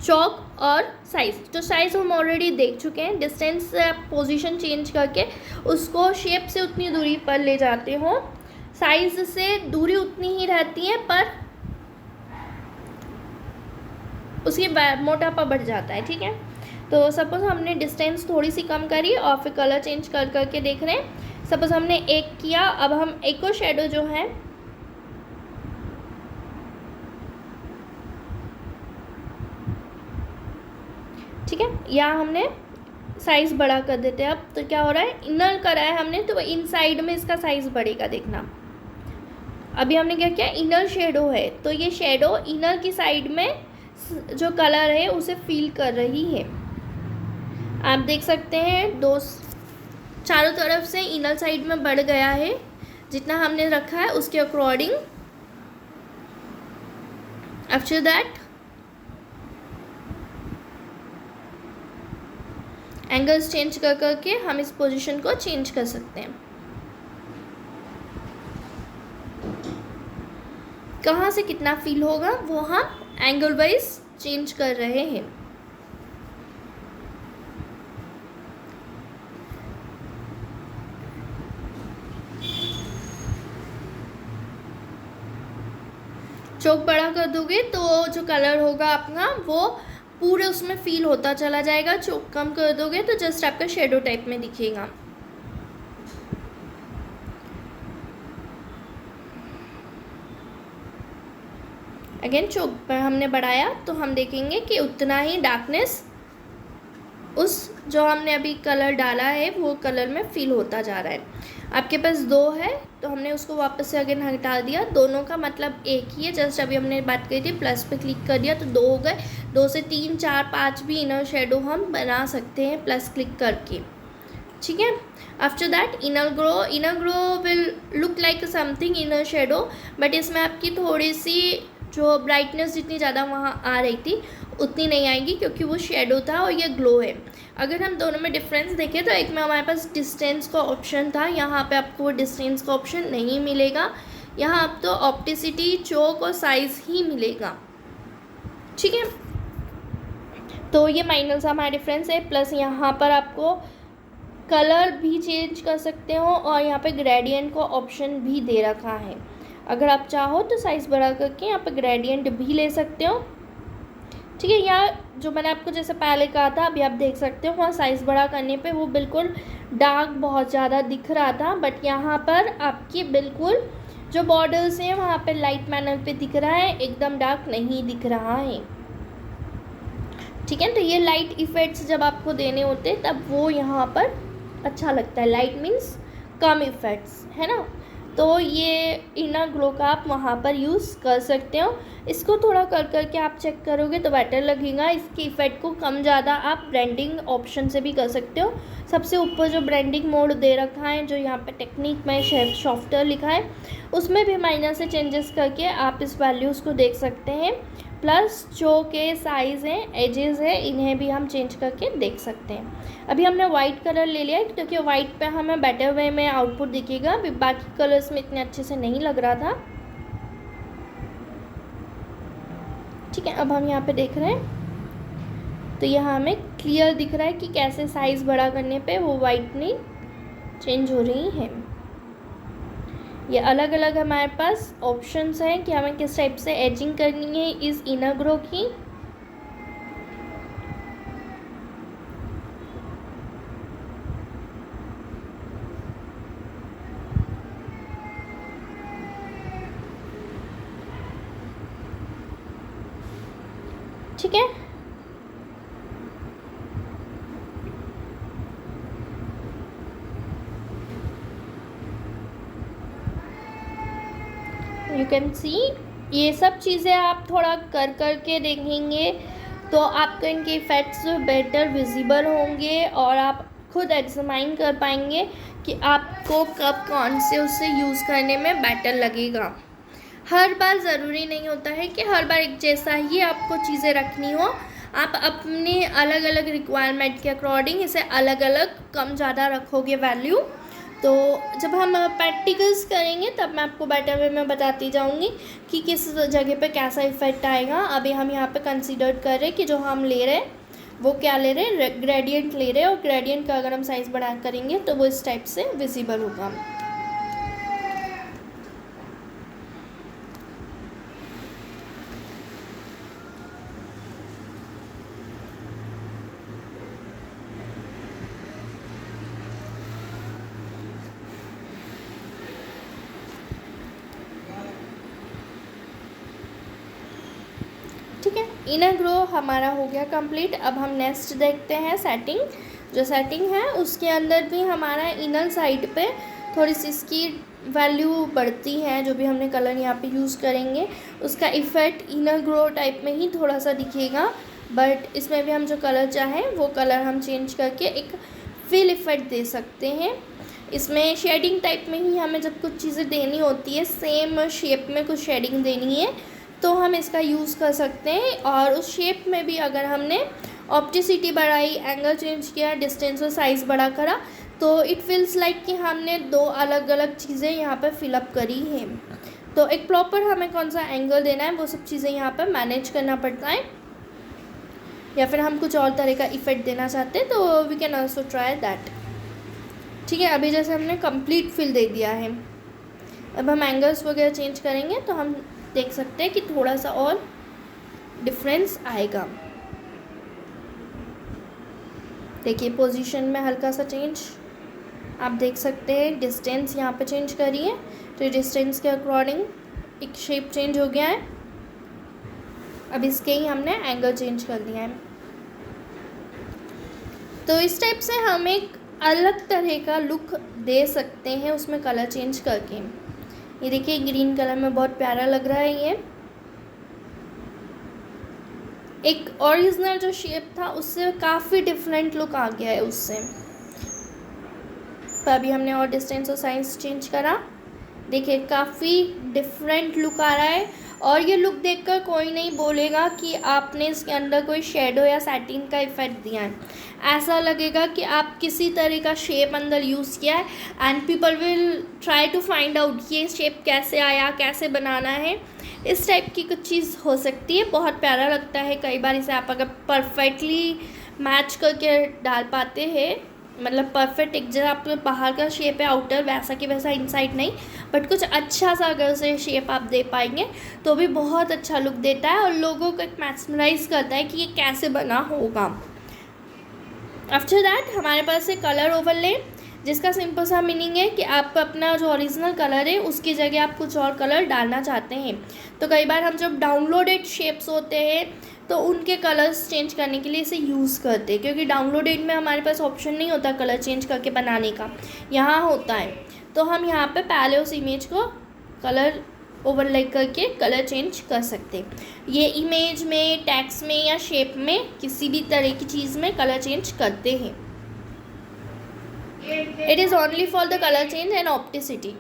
Speaker 1: चौक और साइज़। तो साइज़ हम ऑलरेडी देख चुके हैं। डिस्टेंस से आप पोजीशन चेंज करके उसको शेप से उतनी दूरी पर ले जाते हो, साइज़ से दूरी उतनी ही रहती है पर उसकी मोटापा बढ़ जाता है। ठीक है, तो सपोज़ हमने डिस्टेंस थोड़ी सी कम करी और फिर कलर चेंज कर करके देख रहे हैं। सपोज़ हमने एक किया, अब हम एक और शेडो जो है ठीक है, या हमने साइज़ बड़ा कर देते हैं। अब तो क्या हो रहा है, इनर करा है हमने तो इन साइड में इसका साइज़ बढ़ेगा। देखना अभी हमने क्या किया, इनर शेडो है तो ये शेडो इनर की साइड में जो कलर है उसे फील कर रही है। आप देख सकते हैं चारों तरफ से इनर साइड में बढ़ गया है जितना हमने रखा है उसके according. After that angles change कर करके हम इस पोजीशन को चेंज कर सकते हैं। कहाँ से कितना फील होगा वो हम एंगल वाइज चेंज कर रहे हैं। चौक बड़ा कर दोगे तो जो कलर होगा अपना वो पूरे उसमें फील होता चला जाएगा। चौक कम कर दोगे तो जस्ट आपका शेडो टाइप में दिखेगा। अगेन चोक पर हमने बढ़ाया तो हम देखेंगे कि उतना ही डार्कनेस उस जो हमने अभी कलर डाला है वो कलर में फील होता जा रहा है। आपके पास 2 है तो हमने उसको वापस से अगेन हटा दिया। दोनों का मतलब एक ही है, जस्ट अभी हमने बात करी थी प्लस पे क्लिक कर दिया तो 2 हो गए। 2 से 3 4 5 भी इनर शेडो हम बना सकते हैं प्लस क्लिक करके, ठीक है। After that inner grow will look like something inner shadow, but इसमें आपकी थोड़ी सी जो ब्राइटनेस जितनी ज़्यादा वहाँ आ रही थी उतनी नहीं आएगी क्योंकि वो शेडो था और ये ग्लो है। अगर हम दोनों में डिफरेंस देखें तो एक में हमारे पास डिस्टेंस का ऑप्शन था, यहाँ पे आपको वो डिस्टेंस का ऑप्शन नहीं मिलेगा। यहाँ आप तो ऑप्टिसिटी, चोक और साइज़ ही मिलेगा, ठीक है। तो ये माइनर सा हमारा डिफरेंस है। प्लस यहाँ पर आपको कलर भी चेंज कर सकते हो और यहाँ पे ग्रेडियंट का ऑप्शन भी दे रखा है। अगर आप चाहो तो साइज़ बढ़ा करके यहाँ पे ग्रेडियंट भी ले सकते हो, ठीक है। या जो मैंने आपको जैसे पहले कहा था अभी आप देख सकते हो वहाँ साइज़ बड़ा करने पे वो बिल्कुल डार्क बहुत ज़्यादा दिख रहा था, बट यहाँ पर आपकी बिल्कुल जो बॉर्डर्स हैं वहाँ पे लाइट मैनर पे दिख रहा है, एकदम डार्क नहीं दिख रहा है, ठीक है। तो ये लाइट इफ़ेक्ट्स जब आपको देने होते हैं तब वो यहाँ पर अच्छा लगता है। लाइट मीन्स कम इफ़ेक्ट्स, है ना। तो ये इनर ग्लो का आप वहाँ पर यूज़ कर सकते हो। इसको थोड़ा कर करके आप चेक करोगे तो बेटर लगेगा। इसके इफ़ेक्ट को कम ज़्यादा आप ब्रांडिंग ऑप्शन से भी कर सकते हो। सबसे ऊपर जो ब्रांडिंग मोड दे रखा है, जो यहाँ पे टेक्निक में सॉफ्टवेयर लिखा है, उसमें भी माइनर से चेंजेस करके आप इस वैल्यूज़ को देख सकते हैं। प्लस जो के साइज़ हैं, एजेस हैं, इन्हें भी हम चेंज करके देख सकते हैं। अभी हमने वाइट कलर ले लिया है क्योंकि वाइट पे हमें बेटर वे में आउटपुट दिखेगा, अभी बाकी कलर्स में इतने अच्छे से नहीं लग रहा था, ठीक है। अब हम यहाँ पे देख रहे हैं तो यहाँ हमें क्लियर दिख रहा है कि कैसे साइज़ बड़ा करने पे वो वाइटनिंग चेंज हो रही है। ये अलग अलग हमारे पास ऑप्शंस हैं कि हमें किस टाइप से एजिंग करनी है इस इनर ग्रो की। ठीक है, यू कैन सी ये सब चीज़ें आप थोड़ा कर कर के देखेंगे तो आपको इनके इफ़ेक्ट्स बेटर विजिबल होंगे और आप खुद एग्जामाइन कर पाएंगे कि आपको कब कौन से उससे यूज़ करने में बेटर लगेगा। हर बार ज़रूरी नहीं होता है कि हर बार एक जैसा ही आपको चीज़ें रखनी हो। आप अपने अलग अलग रिक्वायरमेंट के अकॉर्डिंग इसे अलग अलग कम ज़्यादा रखोगे वैल्यू। तो जब हम प्रैक्टिकल्स करेंगे तब मैं आपको बेटर वे में बताती जाऊंगी कि किस जगह पे कैसा इफ़ेक्ट आएगा। अभी हम यहाँ पे कंसीडर कर रहे हैं कि जो हम ले रहे हैं वो क्या ले रहे हैं, ग्रेडियंट ले रहे हैं, और ग्रेडियंट का अगर हम साइज़ बढ़ा करेंगे तो वो इस टाइप से विजिबल होगा। ठीक है, इनर ग्रो हमारा हो गया कंप्लीट। अब हम नेक्स्ट देखते हैं सेटिंग। जो सेटिंग है उसके अंदर भी हमारा इनर साइड पे थोड़ी सी इसकी वैल्यू बढ़ती है। जो भी हमने कलर यहाँ पे यूज़ करेंगे उसका इफ़ेक्ट इनर ग्रो टाइप में ही थोड़ा सा दिखेगा, बट इसमें भी हम जो कलर चाहें वो कलर हम चेंज करके एक फिल इफ़ेक्ट दे सकते हैं। इसमें शेडिंग टाइप में ही हमें जब कुछ चीज़ें देनी होती है, सेम शेप में कुछ शेडिंग देनी है तो हम इसका यूज़ कर सकते हैं। और उस शेप में भी अगर हमने ऑप्टिसिटी बढ़ाई, एंगल चेंज किया, डिस्टेंस और साइज़ बड़ा करा तो इट फील्स लाइक कि हमने 2 अलग अलग चीज़ें यहाँ पर फिलअप करी हैं। तो एक प्रॉपर हमें कौन सा एंगल देना है वो सब चीज़ें यहाँ पर मैनेज करना पड़ता है, या फिर हम कुछ और तरह का इफ़ेक्ट देना चाहते हैं तो we can also try that. ठीक है, अभी जैसे हमने कंप्लीट फिल दे दिया है, अब हम एंगल्स वगैरह चेंज करेंगे तो हम देख सकते हैं कि थोड़ा सा और डिफरेंस आएगा। देखिए पोजीशन में हल्का सा चेंज आप देख सकते हैं। डिस्टेंस यहाँ पे चेंज करिए तो डिस्टेंस के अकॉर्डिंग एक शेप चेंज हो गया है। अब इसके ही हमने एंगल चेंज कर दिया है। तो इस टाइप से हम एक अलग तरह का लुक दे सकते हैं उसमें कलर चेंज करके। ये देखिए ग्रीन कलर में बहुत प्यारा लग रहा है। ये एक ओरिजिनल जो शेप था उससे काफ़ी डिफरेंट लुक आ गया है उससे। तो अभी हमने और डिस्टेंस और साइज चेंज करा, देखिए काफ़ी डिफरेंट लुक आ रहा है। और ये लुक देखकर कोई नहीं बोलेगा कि आपने इसके अंदर कोई शेडो या सैटिन का इफ़ेक्ट दिया है। ऐसा लगेगा कि आप किसी तरह का शेप अंदर यूज़ किया है and people will try to find out ये शेप कैसे आया, कैसे बनाना है। इस टाइप की कुछ चीज़ हो सकती है, बहुत प्यारा लगता है। कई बार इसे आप अगर परफेक्टली मैच करके डाल पाते हैं, मतलब परफेक्ट एक जगह आप बाहर का शेप है आउटर वैसा कि वैसा इनसाइड नहीं, बट कुछ अच्छा सा अगर उसे शेप आप दे पाएंगे तो भी बहुत अच्छा लुक देता है और लोगों को एक मैस्मराइज करता है कि ये कैसे बना होगा। आफ्टर दैट हमारे पास है कलर ओवरले, जिसका सिंपल सा मीनिंग है कि आप अपना जो ओरिजिनल कलर है उसकी जगह आप कुछ और कलर डालना चाहते हैं। तो कई बार हम जब डाउनलोडेड शेप्स होते हैं तो उनके कलर्स चेंज करने के लिए इसे यूज़ करते हैं, क्योंकि डाउनलोडेड में हमारे पास ऑप्शन नहीं होता कलर चेंज करके बनाने का, यहाँ होता है। तो हम यहाँ पे पहले उस इमेज को कलर ओवरले करके कलर चेंज कर सकते हैं। ये इमेज में, टेक्स्ट में या शेप में किसी भी तरह की चीज़ में कलर चेंज करते हैं। It is only for the colour change and opacity,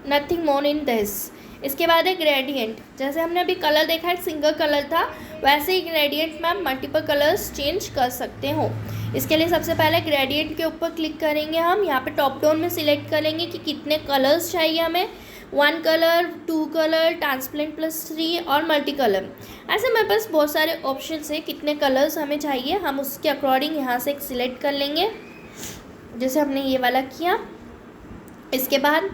Speaker 1: nothing more in this. इसके बाद है ग्रेडियंट। जैसे हमने अभी कलर देखा एक सिंगल कलर था, वैसे ही ग्रेडियंट में आप मल्टीपल कलर्स चेंज कर सकते हो। इसके लिए सबसे पहले ग्रेडियंट के ऊपर क्लिक करेंगे हम। यहाँ पे टॉप डाउन में सिलेक्ट करेंगे कि कितने कलर्स चाहिए हमें, 1 कलर, 2 कलर, ट्रांसपेरेंट +3 और मल्टी कलर। ऐसे मेरे पास बहुत सारे ऑप्शन है कितने कलर्स हमें चाहिए, हम उसके अकॉर्डिंग यहाँ से एक सिलेक्ट कर लेंगे, जैसे हमने ये वाला किया। इसके बाद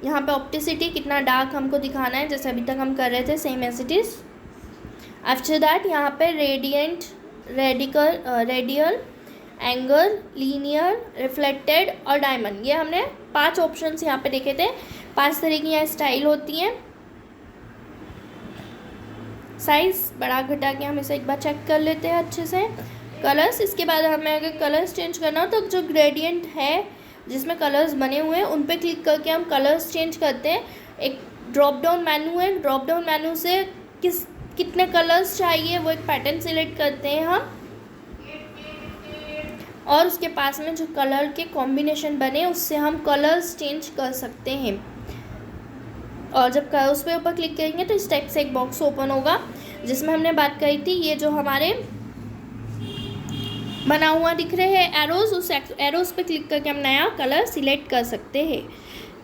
Speaker 1: यहाँ पे ऑप्टिसिटी कितना डार्क हमको दिखाना है, जैसे अभी तक हम कर रहे थे same as it is. After that यहाँ पे radiant, radial, angle, linear, reflected और डायमंड, ये हमने 5 ऑप्शंस यहाँ पे देखे थे। 5 तरह की यहाँ स्टाइल होती हैं। साइज़ बढ़ा घटा के हम इसे एक बार चेक कर लेते हैं अच्छे से। कलर्स, इसके बाद हमें अगर कलर्स चेंज करना हो तो जो ग्रेडियंट है जिसमें कलर्स बने हुए हैं उन पे क्लिक करके हम कलर्स चेंज करते हैं। एक ड्रॉप डाउन मेनू है, ड्रॉप डाउन मेनू से कितने कलर्स चाहिए वो एक पैटर्न सिलेक्ट करते हैं हम, और उसके पास में जो कलर के कॉम्बिनेशन बने उससे हम कलर्स चेंज कर सकते हैं। और जब उस पर ऊपर क्लिक करेंगे तो इस टाइप से एक बॉक्स ओपन होगा जिसमें हमने बात करी थी, ये जो हमारे बना हुआ दिख रहे हैं एरोज़, उस एरोज़ पे क्लिक करके हम नया कलर सिलेक्ट कर सकते हैं।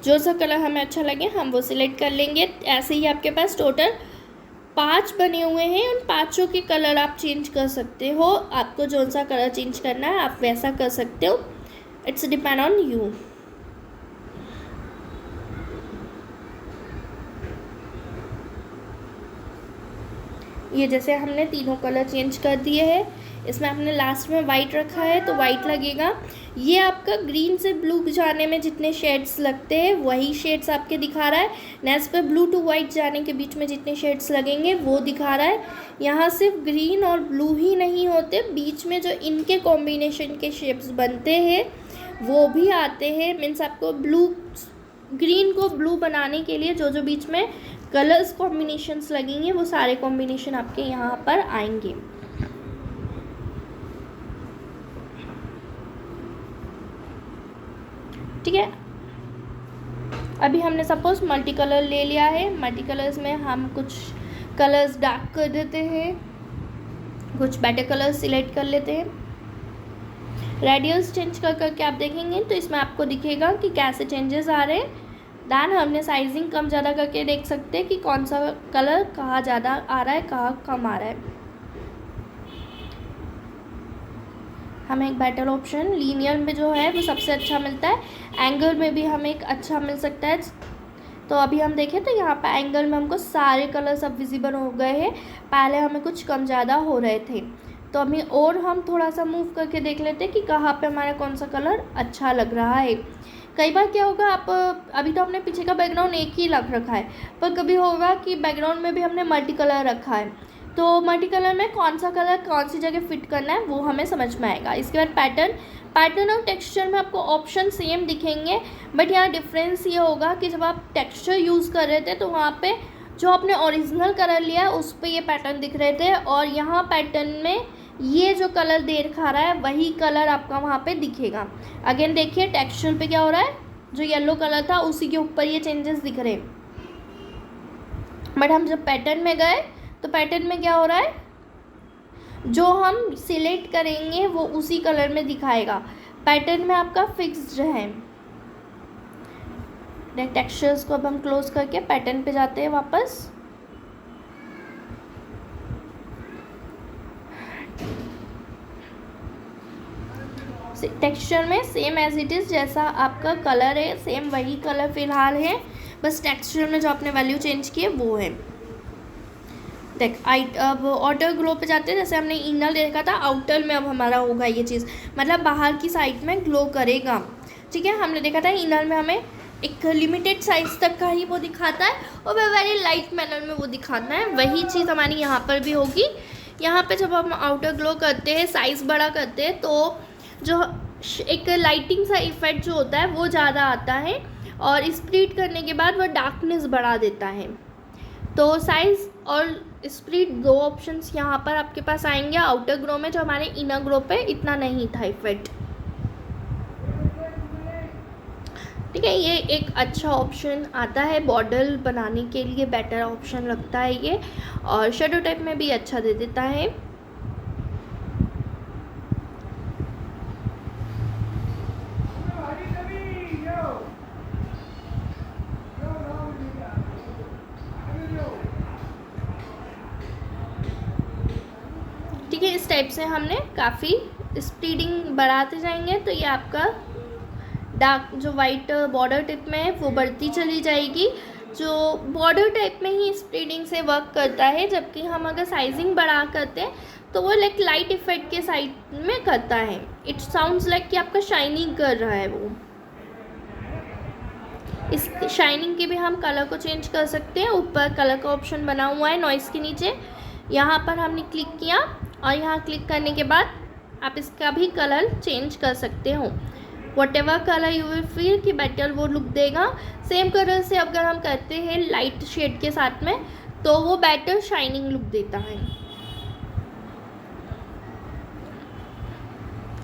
Speaker 1: जो सा कलर हमें अच्छा लगे हम वो सिलेक्ट कर लेंगे। ऐसे ही आपके पास टोटल 5 बने हुए हैं, उन 5 के कलर आप चेंज कर सकते हो। आपको जो सा कलर चेंज करना है आप वैसा कर सकते हो, इट्स डिपेंड ऑन यू। ये जैसे हमने तीनों कलर चेंज कर दिए हैं, इसमें आपने लास्ट में वाइट रखा है तो वाइट लगेगा। ये आपका ग्रीन से ब्लू जाने में जितने शेड्स लगते हैं वही शेड्स आपके दिखा रहा है। नेक्स्ट पे ब्लू टू वाइट जाने के बीच में जितने शेड्स लगेंगे वो दिखा रहा है। यहाँ सिर्फ ग्रीन और ब्लू ही नहीं होते, बीच में जो इनके कॉम्बिनेशन के शेप्स बनते हैं वो भी आते हैं। मीन्स आपको ब्लू, ग्रीन को ब्लू बनाने के लिए जो जो बीच में कलर्स कॉम्बिनेशंस लगेंगे वो सारे कॉम्बिनेशन आपके यहाँ पर आएंगे। ठीक है, अभी हमने सपोज मल्टी कलर ले लिया है। मल्टी कलर्स में हम कुछ कलर्स डार्क कर देते हैं, कुछ बेटर कलर्स सिलेक्ट कर लेते हैं। रेडियस चेंज कर करके आप देखेंगे तो इसमें आपको दिखेगा कि कैसे चेंजेस आ रहे हैं। दैन हमने साइजिंग कम ज़्यादा करके देख सकते हैं कि कौन सा कलर कहाँ ज़्यादा आ रहा है, कहाँ कम आ रहा है। हमें एक बेटर ऑप्शन लीनियर में जो है वो सबसे अच्छा मिलता है, एंगल में भी हमें एक अच्छा मिल सकता है। तो अभी हम देखें तो यहाँ पर एंगल में हमको सारे कलर्स अब विजिबल हो गए हैं, पहले हमें कुछ कम ज़्यादा हो रहे थे। तो अभी और हम थोड़ा सा मूव करके देख लेते हैं कि कहाँ पे हमारा कौन सा कलर अच्छा लग रहा है। कई बार क्या होगा, आप अभी तो हमने पीछे का बैकग्राउंड एक ही रखा है, पर कभी होगा कि बैकग्राउंड में भी हमने मल्टी कलर रखा है। तो मल्टी कलर में कौन सा कलर कौन सी जगह फिट करना है वो हमें समझ में आएगा। इसके बाद पैटर्न और टेक्सचर में आपको ऑप्शन सेम दिखेंगे, बट यहाँ डिफरेंस ये होगा कि जब आप टेक्सचर यूज़ कर रहे थे तो वहाँ पे जो आपने ओरिजिनल कलर लिया उस पे ये पैटर्न दिख रहे थे, और यहाँ पैटर्न में ये जो कलर दे रखा रहा है वही कलर आपका वहाँ पे दिखेगा। अगेन देखिए टेक्सचर पे क्या हो रहा है, जो येलो कलर था उसी के ऊपर ये चेंजेस दिख रहे हैं, बट हम जब पैटर्न में गए तो पैटर्न में क्या हो रहा है, जो हम सिलेक्ट करेंगे वो उसी कलर में दिखाएगा। पैटर्न में आपका फिक्स्ड है। टेक्सचर्स को अब हम क्लोज करके पैटर्न पे जाते हैं वापस। टेक्सचर में सेम एज इट इज़, जैसा आपका कलर है सेम वही कलर फिलहाल है, बस टेक्सचर में जो आपने वैल्यू चेंज की है वो है। देख अब आउटर ग्लो पे जाते हैं, जैसे हमने इनर देखा था आउटर में अब हमारा होगा ये चीज़, मतलब बाहर की साइड में ग्लो करेगा। ठीक है, हमने देखा था इनर में हमें एक लिमिटेड साइज तक का ही वो दिखाता है और वह वेरी लाइट मैनर में वो दिखाता है, वही चीज़ हमारी यहाँ पर भी होगी। यहाँ पे जब हम आउटर ग्लो करते हैं साइज़ बड़ा करते हैं तो जो एक लाइटिंग सा इफेक्ट जो होता है वो ज़्यादा आता है, और स्प्लिट करने के बाद वह डार्कनेस बढ़ा देता है। तो साइज़ और स्प्लिट दो ऑप्शंस यहाँ पर आपके पास आएंगे आउटर ग्लो में, जो हमारे इनर ग्लो पे इतना नहीं था इफेक्ट। ठीक है, ये एक अच्छा ऑप्शन आता है बॉर्डर बनाने के लिए, बेटर ऑप्शन लगता है ये, और शेडो टाइप में भी अच्छा दे देता है। ठीक है, इस टाइप से हमने काफ़ी स्प्लीडिंग बढ़ाते जाएंगे तो ये आपका डार्क जो वाइट बॉर्डर टाइप में है वो बढ़ती चली जाएगी, जो बॉर्डर टाइप में ही स्प्लीडिंग से वर्क करता है, जबकि हम अगर साइजिंग बढ़ा करते हैं तो वो लाइट इफेक्ट के साइड में करता है। इट साउंड्स लाइक कि आपका शाइनिंग कर रहा है वो। इस शाइनिंग के भी हम कलर को चेंज कर सकते हैं। ऊपर कलर का ऑप्शन बना हुआ है नॉइस के नीचे, यहाँ पर हमने क्लिक किया और यहाँ क्लिक करने के बाद आप इसका भी कलर चेंज कर सकते हो। Whatever colour you will feel कि बेटर वो लुक देगा। सेम कलर से अगर हम करते हैं लाइट शेड के साथ में तो वो बेटर शाइनिंग लुक देता है।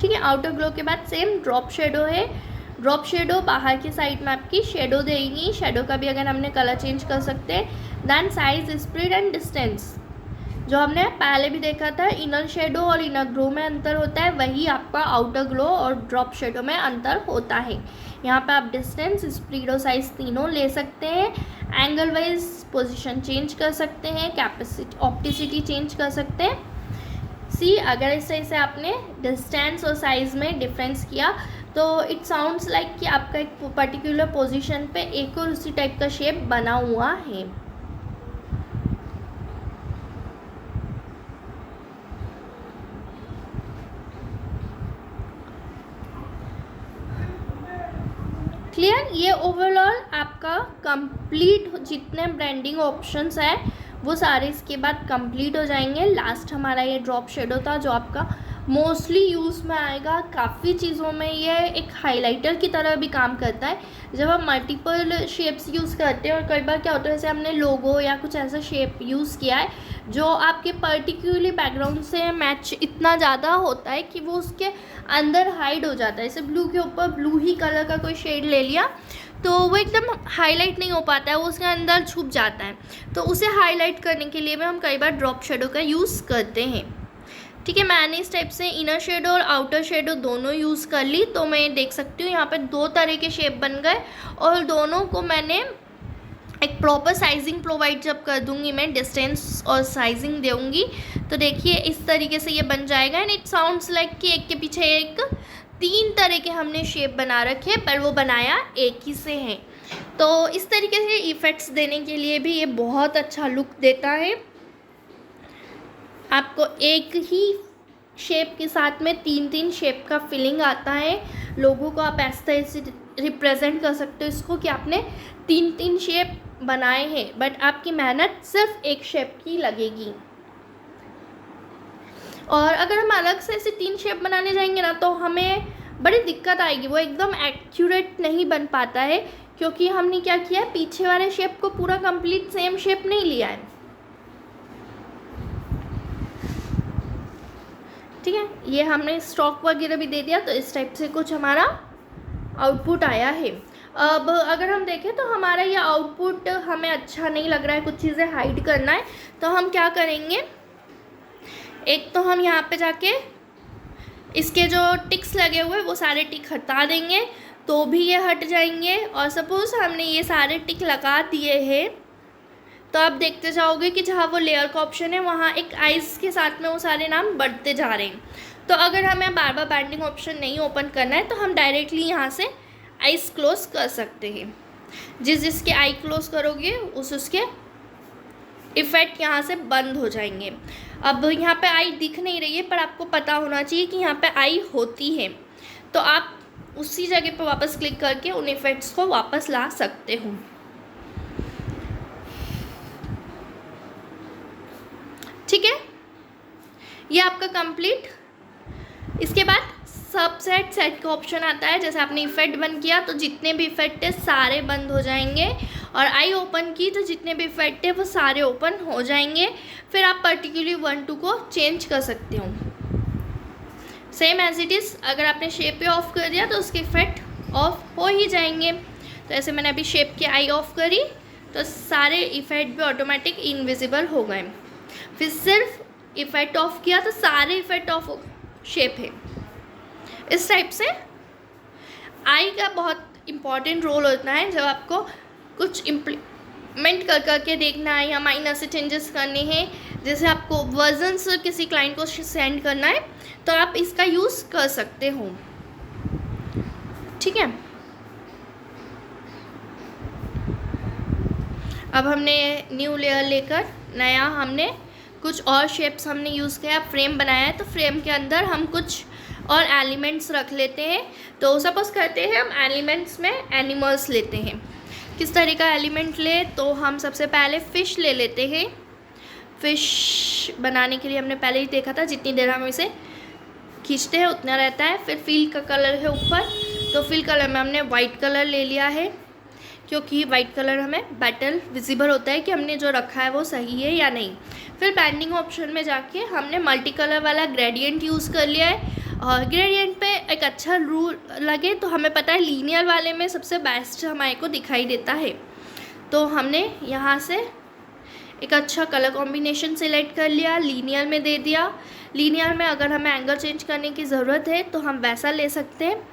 Speaker 1: ठीक है, आउटर ग्लो के बाद सेम ड्रॉप शेडो है। ड्रॉप शेडो बाहर की साइड में आपकी शेडो देगी, शेडो का भी अगर हमने कलर चेंज कर सकते हैं। Then size, split and distance, जो हमने पहले भी देखा था इनर शेडो और इनर ग्लो में अंतर होता है, वही आपका आउटर ग्लो और ड्रॉप शेडो में अंतर होता है। यहाँ पे आप डिस्टेंस, स्प्लिट और साइज तीनों ले सकते हैं। एंगल वाइज पोजीशन चेंज कर सकते हैं, कैपेसिटी ऑप्टिसिटी चेंज कर सकते हैं। सी अगर इस तरह से आपने डिस्टेंस और साइज़ में डिफरेंस किया तो इट साउंड्स लाइक कि आपका एक पर्टिकुलर पोजीशन पे एक और उसी टाइप का शेप बना हुआ है। क्लियर, ये ओवरऑल आपका कंप्लीट जितने ब्रांडिंग ऑप्शंस है वो सारे इसके बाद कंप्लीट हो जाएंगे। लास्ट हमारा ये ड्रॉप शेडो था जो आपका मोस्टली यूज़ में आएगा। काफ़ी चीज़ों में ये एक हाइलाइटर की तरह भी काम करता है। जब हम मल्टीपल शेप्स यूज़ करते हैं और कई बार क्या होता है जैसे हमने लोगो या कुछ ऐसा शेप यूज़ किया है जो आपके पर्टिकुलरली बैकग्राउंड से मैच इतना ज़्यादा होता है कि वो उसके अंदर हाइड हो जाता है। जैसे ब्लू के ऊपर ब्लू ही कलर का कोई शेड ले लिया तो वो एकदम हाईलाइट नहीं हो पाता है, वो उसके अंदर छुप जाता है। तो उसे हाईलाइट करने के लिए भी हम कई बार ड्रॉप शेडो का यूज़ करते हैं। ठीक है, मैंने इस टाइप से इनर शेडो और आउटर शेडो दोनों यूज़ कर ली। तो मैं देख सकती हूँ यहाँ पे दो तरह के शेप बन गए और दोनों को मैंने एक प्रॉपर साइजिंग प्रोवाइड जब कर दूँगी, मैं डिस्टेंस और साइजिंग दूँगी तो देखिए इस तरीके से ये बन जाएगा। एंड इट साउंड्स लाइक कि एक के पीछे एक तीन तरह के हमने शेप बना रखे पर वो बनाया एक ही से है। तो इस तरीके से इफ़ेक्ट्स देने के लिए भी ये बहुत अच्छा लुक देता है। आपको एक ही शेप के साथ में तीन तीन शेप का फीलिंग आता है। लोगों को आप इस तरह से रिप्रेजेंट कर सकते हो इसको कि आपने तीन शेप बनाए हैं बट आपकी मेहनत सिर्फ एक शेप की लगेगी। और अगर हम अलग से ऐसे 3 शेप बनाने जाएंगे ना तो हमें बड़ी दिक्कत आएगी, वो एकदम एक्यूरेट नहीं बन पाता है, क्योंकि हमने क्या किया है, पीछे वाले शेप को पूरा कंप्लीट सेम शेप नहीं लिया है। ठीक है, ये हमने स्टॉक वगैरह भी दे दिया, तो इस टाइप से कुछ हमारा आउटपुट आया है। अब अगर हम देखें तो हमारा ये आउटपुट हमें अच्छा नहीं लग रहा है, कुछ चीज़ें हाइड करना है, तो हम क्या करेंगे, एक तो हम यहाँ पे जाके इसके जो टिक्स लगे हुए वो सारे टिक हटा देंगे तो भी ये हट जाएंगे। और सपोज़ हमने ये सारे टिक लगा दिए हैं तो आप देखते जाओगे कि जहाँ वो लेयर का ऑप्शन है वहाँ एक आइज़ के साथ में वो सारे नाम बढ़ते जा रहे हैं। तो अगर हमें बार बार बैंडिंग ऑप्शन नहीं ओपन करना है तो हम डायरेक्टली यहाँ से आइज़ क्लोज कर सकते हैं। जिसके आई क्लोज करोगे उसके इफ़ेक्ट यहाँ से बंद हो जाएंगे। अब यहाँ पे आई दिख नहीं रही है, पर आपको पता होना चाहिए कि यहाँ पे आई होती है, तो आप उसी जगह पे वापस क्लिक करके उन इफ़ेक्ट्स को वापस ला सकते हो। ठीक है, ये आपका कंप्लीट। इसके बाद सबसेट सेट का ऑप्शन आता है। जैसे आपने इफेक्ट बंद किया तो जितने भी इफेक्ट है सारे बंद हो जाएंगे, और आई ओपन की तो जितने भी इफेक्ट है वो सारे ओपन हो जाएंगे। फिर आप पर्टिकुलरली 1 2 को चेंज कर सकते हो, सेम एज इट इज़। अगर आपने शेप पे ऑफ कर दिया तो उसके इफेक्ट ऑफ हो ही जाएंगे। तो ऐसे मैंने अभी शेप के आई ऑफ करी तो सारे इफेक्ट भी ऑटोमेटिक इनविजिबल हो गए। फिर सिर्फ इफेक्ट ऑफ किया तो सारे इफेक्ट ऑफ हो, शेप है। इस टाइप से आई का बहुत इम्पॉर्टेंट रोल होता है। जब आपको कुछ इम्प्लीमेंट करके देखना है या माइनर से चेंजेस करने हैं, जैसे आपको वर्जन्स किसी क्लाइंट को सेंड करना है तो आप इसका यूज़ कर सकते हो। ठीक है, अब हमने न्यू लेयर लेकर नया हमने कुछ और शेप्स हमने यूज़ किया, फ्रेम बनाया है, तो फ्रेम के अंदर हम कुछ और एलिमेंट्स रख लेते हैं। तो सपोज़ करते हैं हम एलिमेंट्स में एनिमल्स लेते हैं। किस तरह का एलिमेंट ले, तो हम सबसे पहले फ़िश ले लेते हैं। फ़िश बनाने के लिए हमने पहले ही देखा था, जितनी देर हम इसे खींचते हैं उतना रहता है। फिर फिल का कलर है ऊपर, तो फिल कलर में हमने वाइट कलर ले लिया है, क्योंकि वाइट कलर हमें बेटर विजिबल होता है कि हमने जो रखा है वो सही है या नहीं। फिर बैंडिंग ऑप्शन में जाके हमने मल्टी कलर वाला ग्रेडियंट यूज़ कर लिया है। और ग्रेडियंट पे एक अच्छा रूल लगे तो हमें पता है लीनियर वाले में सबसे बेस्ट हमारे को दिखाई देता है। तो हमने यहाँ से एक अच्छा कलर कॉम्बिनेशन सिलेक्ट कर लिया, लीनियर में दे दिया। लीनियर में अगर हमें एंगल चेंज करने की ज़रूरत है तो हम वैसा ले सकते हैं।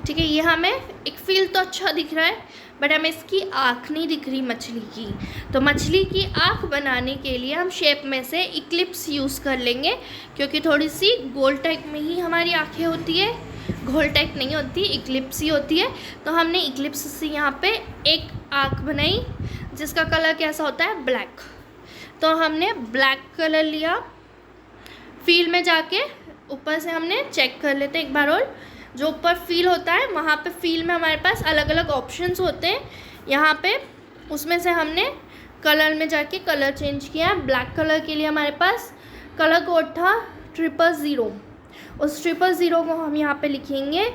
Speaker 1: ठीक है, ये हमें एक फील तो अच्छा दिख रहा है, बट हमें इसकी आँख नहीं दिख रही मछली की। तो मछली की आँख बनाने के लिए हम शेप में से इक्लिप्स यूज़ कर लेंगे, क्योंकि थोड़ी सी गोल टाइप में ही हमारी आँखें होती है, गोल टाइप नहीं होती, इक्लिप्स ही होती है। तो हमने इक्लिप्स से यहाँ पे एक आँख बनाई जिसका कलर कैसा होता है, ब्लैक। तो हमने ब्लैक कलर लिया, फील में जाके ऊपर से हमने चेक कर लेते एक बार, और जो ऊपर फील होता है वहाँ पे फील में हमारे पास अलग अलग ऑप्शंस होते हैं। यहाँ पे उसमें से हमने कलर में जाके कलर चेंज किया। ब्लैक कलर के लिए हमारे पास कलर कोड था 000। उस 000 को हम यहाँ पे लिखेंगे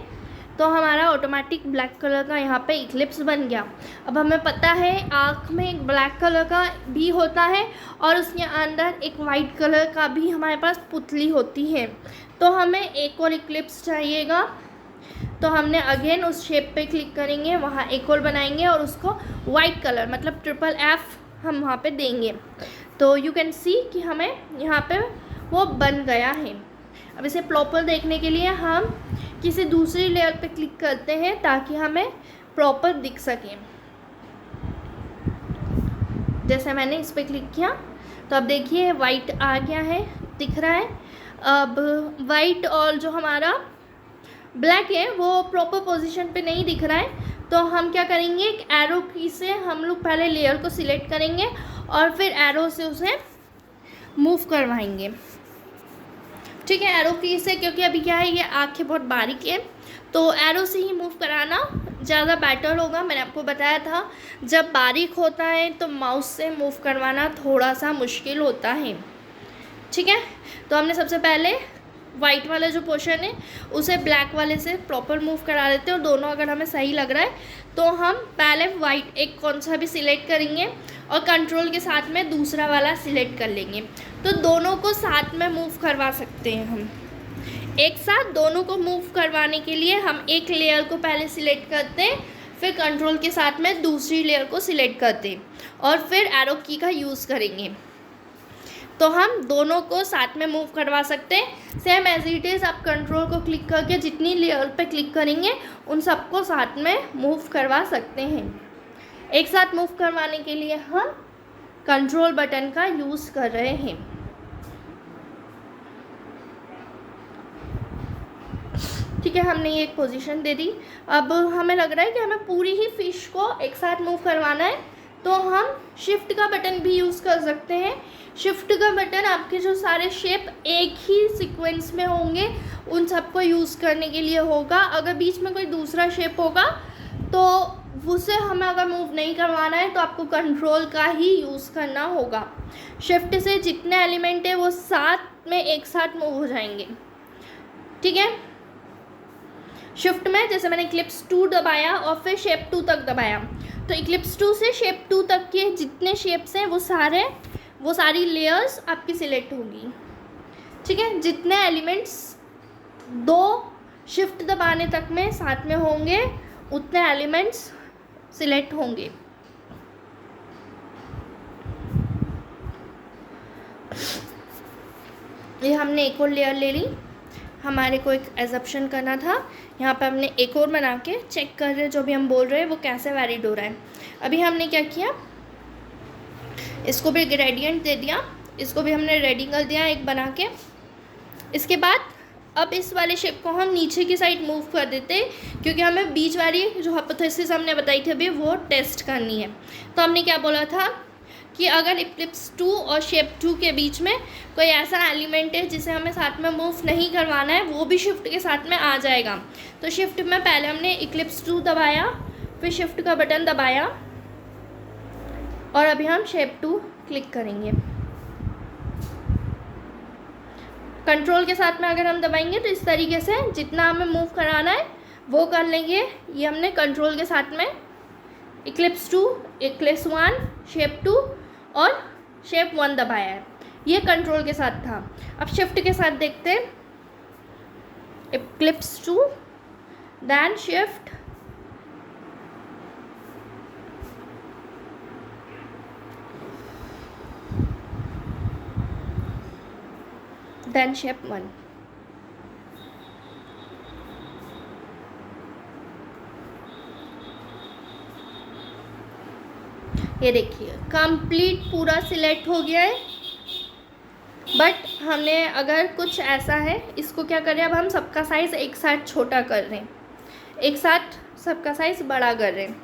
Speaker 1: तो हमारा ऑटोमेटिक ब्लैक कलर का यहाँ पे इक्लिप्स बन गया। अब हमें पता है आँख में एक ब्लैक कलर का भी होता है और उसके अंदर एक वाइट कलर का भी हमारे पास पुतली होती है। तो हमें एक और इक्लिप्स चाहिएगा, तो हमने अगेन उस शेप पे क्लिक करेंगे, वहाँ एक और बनाएंगे और उसको वाइट कलर मतलब FFF हम वहाँ पे देंगे। तो यू कैन सी कि हमें यहाँ पे वो बन गया है। अब इसे प्रॉपर देखने के लिए हम किसी दूसरी लेयर पे क्लिक करते हैं ताकि हमें प्रॉपर दिख सके। जैसे मैंने इस पर क्लिक किया तो अब देखिए वाइट आ गया है, दिख रहा है। अब वाइट और जो हमारा ब्लैक है वो प्रॉपर पोजीशन पे नहीं दिख रहा है, तो हम क्या करेंगे, एक एरो की से हम लोग पहले लेयर को सिलेक्ट करेंगे और फिर एरो से उसे मूव करवाएंगे। ठीक है, एरो की से, क्योंकि अभी क्या है ये आँखें बहुत बारीक है तो एरो से ही मूव कराना ज़्यादा बेटर होगा। मैंने आपको बताया था जब बारीक होता है तो माउस से मूव करवाना थोड़ा सा मुश्किल होता है। ठीक है, तो हमने सबसे पहले वाइट वाला जो पोर्शन है उसे ब्लैक वाले से प्रॉपर मूव करा देते हैं और दोनों अगर हमें सही लग रहा है तो हम पहले वाइट एक कौन सा भी सिलेक्ट करेंगे और कंट्रोल के साथ में दूसरा वाला सिलेक्ट कर लेंगे। तो दोनों को साथ में मूव करवा सकते हैं हम। एक साथ दोनों को मूव करवाने के लिए हम एक लेयर को पहले सिलेक्ट करते हैं, फिर कंट्रोल के साथ में दूसरी लेयर को सिलेक्ट करते हैं और फिर एरो की का यूज़ करेंगे। तो हम दोनों को साथ में मूव करवा सकते हैं। सेम एज इट इज़ आप कंट्रोल को क्लिक करके जितनी लेयर पे क्लिक करेंगे उन सबको साथ में मूव करवा सकते हैं। एक साथ मूव करवाने के लिए हम कंट्रोल बटन का यूज़ कर रहे हैं। ठीक है, हमने ये एक पोजीशन दे दी। अब हमें लग रहा है कि हमें पूरी ही फिश को एक साथ मूव करवाना है तो हम शिफ्ट का बटन भी यूज़ कर सकते हैं। शिफ्ट का बटन आपके जो सारे शेप एक ही सीक्वेंस में होंगे उन सबको यूज़ करने के लिए होगा। अगर बीच में कोई दूसरा शेप होगा तो उसे हमें अगर मूव नहीं करवाना है तो आपको कंट्रोल का ही यूज़ करना होगा। शिफ्ट से जितने एलिमेंट है वो साथ में एक साथ मूव हो जाएंगे। ठीक है, शिफ्ट में जैसे मैंने इक्लिप्स 2 दबाया और फिर शेप 2 तक दबाया तो इक्लिप्स 2 से शेप 2 तक के जितने शेप्स हैं वो सारी लेयर्स आपकी सिलेक्ट होगी। ठीक है, जितने एलिमेंट्स 2 शिफ्ट दबाने तक में साथ में होंगे उतने एलिमेंट्स सिलेक्ट होंगे। ये हमने एक और लेयर ले ली। हमारे को एक एजप्शन करना था, यहाँ पे हमने एक और बना के चेक कर रहे जो भी हम बोल रहे हैं वो कैसे वैलिड हो रहा है। अभी हमने क्या किया, इसको भी ग्रेडियंट दे दिया, इसको भी हमने रेडी कर दिया एक बना के। इसके बाद अब इस वाले शेप को हम नीचे की साइड मूव कर देते क्योंकि हमें बीच वाली जो हाइपोथेसिस हमने बताई थी अभी वो टेस्ट करनी है। तो हमने क्या बोला था कि अगर इक्लिप्स 2 और शेप 2 के बीच में कोई ऐसा एलिमेंट है जिसे हमें साथ में मूव नहीं करवाना है वो भी शिफ्ट के साथ में आ जाएगा। तो शिफ्ट में पहले हमने इक्लिप्स 2 दबाया, फिर शिफ्ट का बटन दबाया और अभी हम शेप 2 क्लिक करेंगे। कंट्रोल के साथ में अगर हम दबाएंगे तो इस तरीके से जितना हमें मूव कराना है वो कर लेंगे। ये हमने कंट्रोल के साथ में इक्लिप्स 2, इक्लिप्स 1, शेप 2 और शेप 1 दबाया है। ये कंट्रोल के साथ था। अब शिफ्ट के साथ देखते हैं, ellipse 2 then shift, then shape 1। ये देखिए कंप्लीट पूरा सिलेक्ट हो गया है। बट हमने अगर कुछ ऐसा है, इसको क्या करें, अब हम सबका साइज़ एक साथ छोटा कर रहे हैं, एक साथ सबका साइज़ बड़ा कर रहे हैं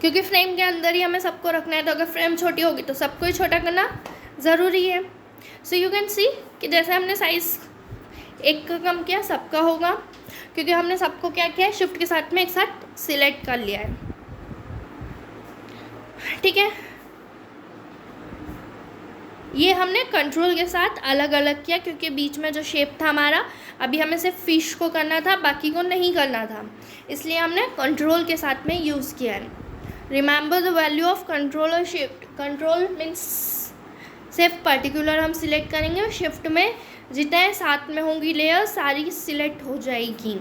Speaker 1: क्योंकि फ्रेम के अंदर ही हमें सबको रखना है। तो अगर फ्रेम छोटी होगी तो सबको ही छोटा करना ज़रूरी है। सो यू कैन सी कि जैसे हमने साइज़ एक का कम किया सबका होगा क्योंकि हमने सबको क्या किया है, शिफ्ट के साथ में एक साथ सिलेक्ट कर लिया है। ठीक है, ये हमने कंट्रोल के साथ अलग अलग किया क्योंकि बीच में जो शेप था हमारा, अभी हमें सिर्फ फिश को करना था, बाकी को नहीं करना था, इसलिए हमने कंट्रोल के साथ में यूज़ किया है। Remember the value of control और शिफ्ट। कंट्रोल मीन्स सिर्फ पर्टिकुलर हम सिलेक्ट करेंगे और शिफ्ट में जितने साथ में होंगी लेयर सारी सिलेक्ट हो जाएगी।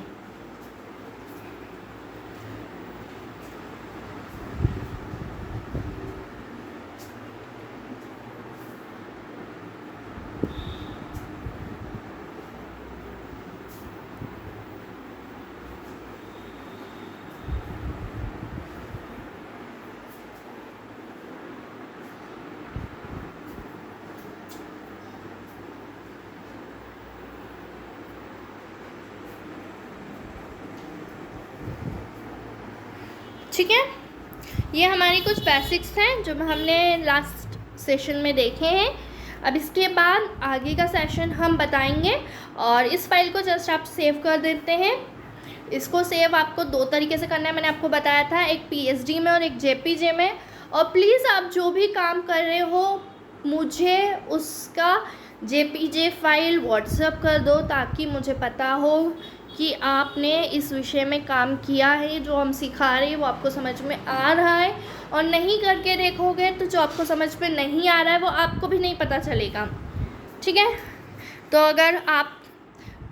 Speaker 1: ठीक है, ये हमारी कुछ बेसिक्स हैं जो हमने लास्ट सेशन में देखे हैं। अब इसके बाद आगे का सेशन हम बताएंगे। और इस फाइल को जस्ट आप सेव कर देते हैं। इसको सेव आपको 2 तरीके से करना है, मैंने आपको बताया था, एक PSD में और एक JPG में। और प्लीज़ आप जो भी काम कर रहे हो मुझे उसका JPG फाइल व्हाट्सएप कर दो, ताकि मुझे पता हो कि आपने इस विषय में काम किया है, जो हम सिखा रहे हैं वो आपको समझ में आ रहा है। और नहीं करके देखोगे तो जो आपको समझ में नहीं आ रहा है वो आपको भी नहीं पता चलेगा, ठीक है। तो अगर आप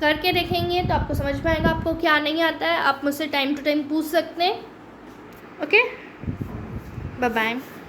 Speaker 1: करके देखेंगे तो आपको समझ में आएगा आपको क्या नहीं आता है। आप मुझसे टाइम टू टाइम पूछ सकते हैं। Okay, bye bye.